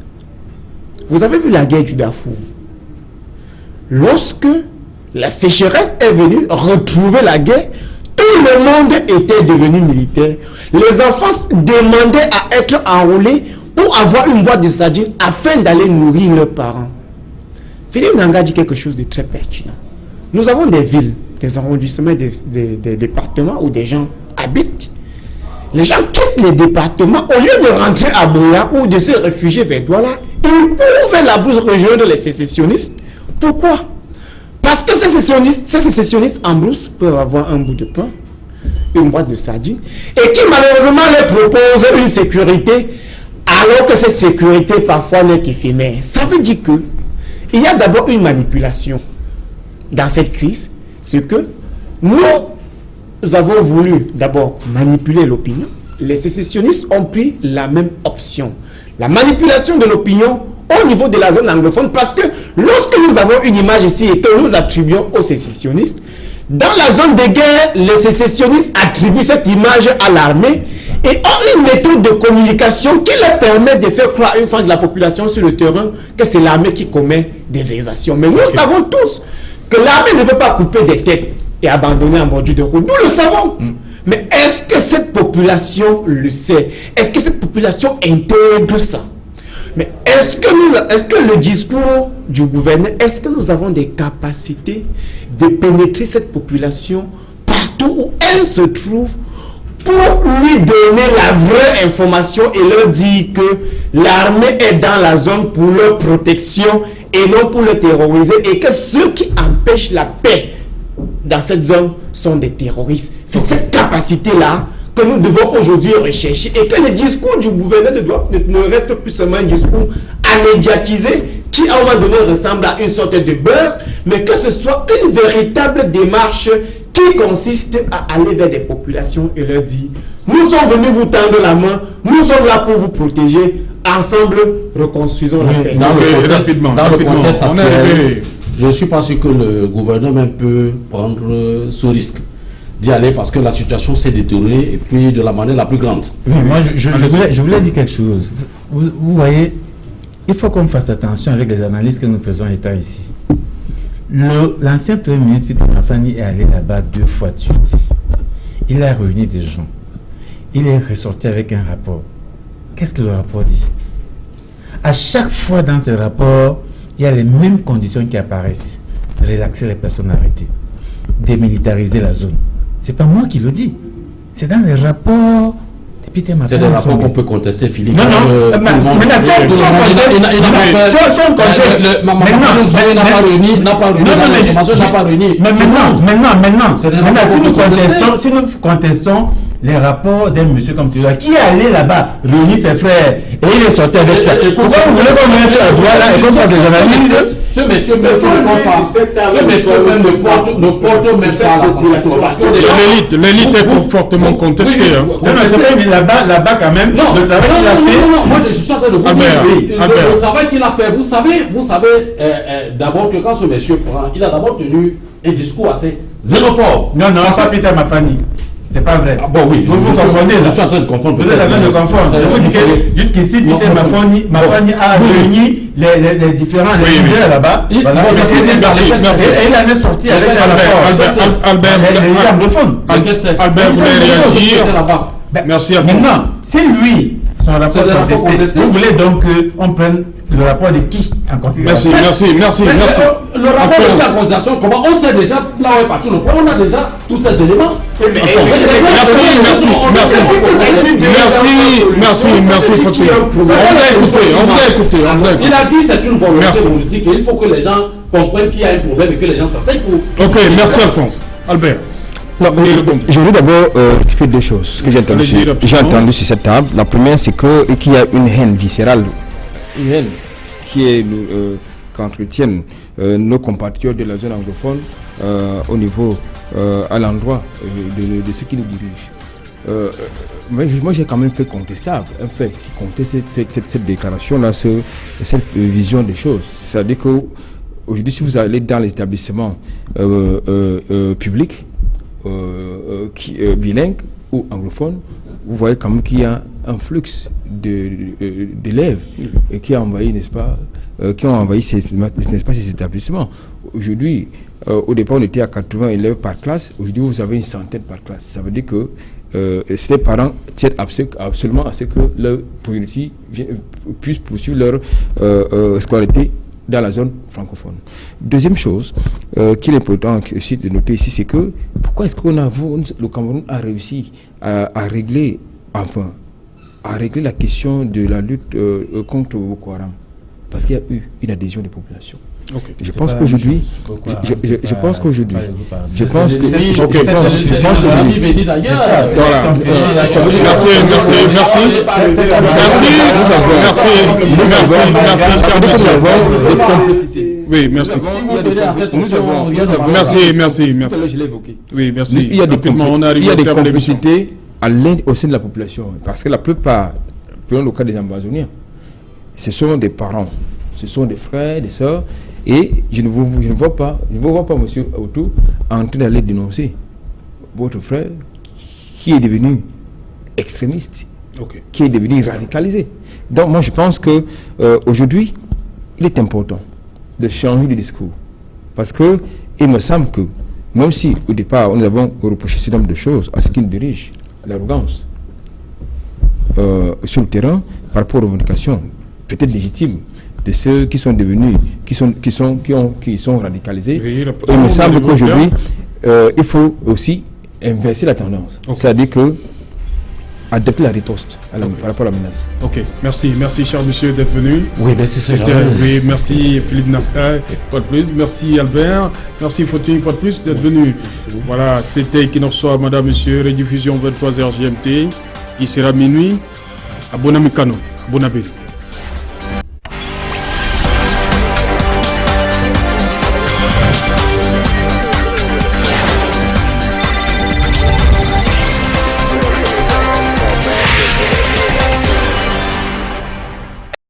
Vous avez vu la guerre du Darfour. Lorsque la sécheresse est venue retrouver la guerre, tout le monde était devenu militaire. Les enfants demandaient à être enrôlés pour avoir une boîte de sardines afin d'aller nourrir leurs parents. Philippe Nanga dit quelque chose de très pertinent. Nous avons des villes, des arrondissements, des départements où des gens habitent. Les gens quittent les départements au lieu de rentrer à Bouya ou de se réfugier vers Douala. Ils pouvaient la brousse rejoindre les sécessionnistes. Pourquoi? Parce que ces sécessionnistes en brousse peuvent avoir un bout de pain, une boîte de sardines, et qui malheureusement leur proposent une sécurité, alors que cette sécurité parfois n'est qu'éphémère. Ça veut dire que il y a d'abord une manipulation dans cette crise, c'est que nous avons voulu d'abord manipuler l'opinion. Les sécessionnistes ont pris la même option. La manipulation de l'opinion au niveau de la zone anglophone, parce que lorsque nous avons une image ici et que nous attribuons aux sécessionnistes, dans la zone de guerre, les sécessionnistes attribuent cette image à l'armée et ont une méthode de communication qui leur permet de faire croire à une frange de la population sur le terrain que c'est l'armée qui commet des exactions. Mais nous savons tous que l'armée ne peut pas couper des têtes et abandonner en bordure de route. Nous le savons. Mais est-ce que cette population le sait? Est-ce que cette population intègre ça? Mais est-ce que le discours du gouverneur, est-ce que nous avons des capacités de pénétrer cette population partout où elle se trouve pour lui donner la vraie information et leur dire que l'armée est dans la zone pour leur protection et non pour le terroriser, et que ceux qui empêchent la paix dans cette zone sont des terroristes? C'est cette capacité-là que nous devons aujourd'hui rechercher, et que le discours du gouverneur ne reste plus seulement un discours à médiatiser qui à un moment donné ressemble à une sorte de buzz, mais que ce soit une véritable démarche qui consiste à aller vers des populations et leur dire: nous sommes venus vous tendre la main, nous sommes là pour vous protéger, ensemble reconstruisons la paix. Dans le contexte actuel, je ne suis pas sûr que le gouverneur même peut prendre ce risque d'y aller, parce que la situation s'est détériorée et puis de la manière la plus grande. Oui, moi je voulais dire quelque chose. Vous voyez, il faut qu'on fasse attention avec les analyses que nous faisons étant ici. L'ancien Premier ministre Peter Mafani est allé là-bas 2 fois de suite. Il a réuni des gens. Il est ressorti avec un rapport. Qu'est-ce que le rapport dit? À chaque fois dans ce rapport, il y a les mêmes conditions qui apparaissent. Relaxer les personnes arrêtées. Démilitariser la zone. C'est pas moi qui le dis. C'est dans les rapports de Peter Mafani. C'est des rapports qu'on peut contester, Philippe. Non, non. Maintenant, si nous contestons les rapports d'un monsieur comme celui-là, qui est allé là-bas, réunir ses frères, et il est sorti avec ça. Pourquoi vous voulez qu'on mette à droit là et qu'on fasse des analyses? Ce monsieur même ne porte même pas la population. L'élite est fortement contestée. Non, mais là-bas quand même, le travail qu'il a fait. Non, moi je suis en train de vous dire. Le travail qu'il a fait, vous savez d'abord que quand ce monsieur prend, il a d'abord tenu un discours assez xénophobe. Non, pas Peter Mafani. C'est pas vrai. Ah bon, oui, vous confondez. Je suis en train de confondre. Vous êtes en train de confondre. Je vous dis que jusqu'ici, Peter Mafani a réuni les différents leaders là-bas. Merci. Et il en est sorti avec un rapport. Albert voulait réagir. Merci à vous. Maintenant, c'est lui, son rapport contesté. Vous voulez donc qu'on prenne le rapport de qui en considération? Merci. Le rapport de qui en considération, comment on sait déjà là où est parti le point, on a déjà tous ces éléments. Merci, Fatih. On va écouter. Il a dit c'est une volonté politique et il faut que les gens comprennent qu'il y a un problème et que les gens s'asseyent pour... Ok, merci Alphonse. Albert. Je veux d'abord rectifier 2 choses que j'ai entendues sur cette table. La première, c'est qu'il y a une haine viscérale, une haine qu'entretiennent nos compatriotes de la zone anglophone au niveau, à l'endroit de ceux qui nous dirigent. Moi, j'ai quand même fait contestable, un fait qui conteste cette déclaration-là, cette vision des choses. C'est-à-dire qu'aujourd'hui, si vous allez dans les établissements publics, bilingues ou anglophones, vous voyez quand même qu'il y a un flux d'élèves qui a envahi, n'est-ce pas, qui ont envahi ces établissements. Aujourd'hui, au départ, on était à 80 élèves par classe. Aujourd'hui, vous avez une centaine par classe. Ça veut dire que ces parents tiennent absolument à ce que leur communauté puisse poursuivre leur scolarité dans la zone francophone. Deuxième chose qu'il est important aussi de noter ici, c'est que pourquoi est-ce que le Cameroun a réussi à régler la question de la lutte contre Boko Haram? Parce qu'il y a eu une adhésion des populations. Okay. Je pense qu'aujourd'hui, oui, merci. Je l'ai évoqué. Oui, merci. Il y a des complicités au sein de la population. Parce que la plupart, prenons le cas des Amazoniens, ce sont des parents, ce sont des frères, des sœurs, et je ne vous vois pas, monsieur Autou, en train d'aller dénoncer votre frère qui est devenu extrémiste, qui est devenu radicalisé. Donc moi je pense que aujourd'hui, il est important de changer de discours. Parce que il me semble que, même si au départ nous avons reproché ce nombre de choses à ce qui nous dirige, l'arrogance sur le terrain par rapport aux revendications peut-être légitimes de ceux qui sont devenus, qui sont radicalisés. Oui, il me semble qu'aujourd'hui, il faut aussi inverser la tendance. C'est-à-dire que adapter la riposte par rapport à la menace. Ok, merci cher monsieur d'être venu. Oui, merci oui, merci Philippe Nafta, une fois de plus. Merci Albert, merci Fauti, une fois de plus d'être venu. Voilà, c'était Equinox Soir, madame, monsieur, rediffusion 23h GMT. Il sera minuit. Abonnez-vous, abonnez-vous.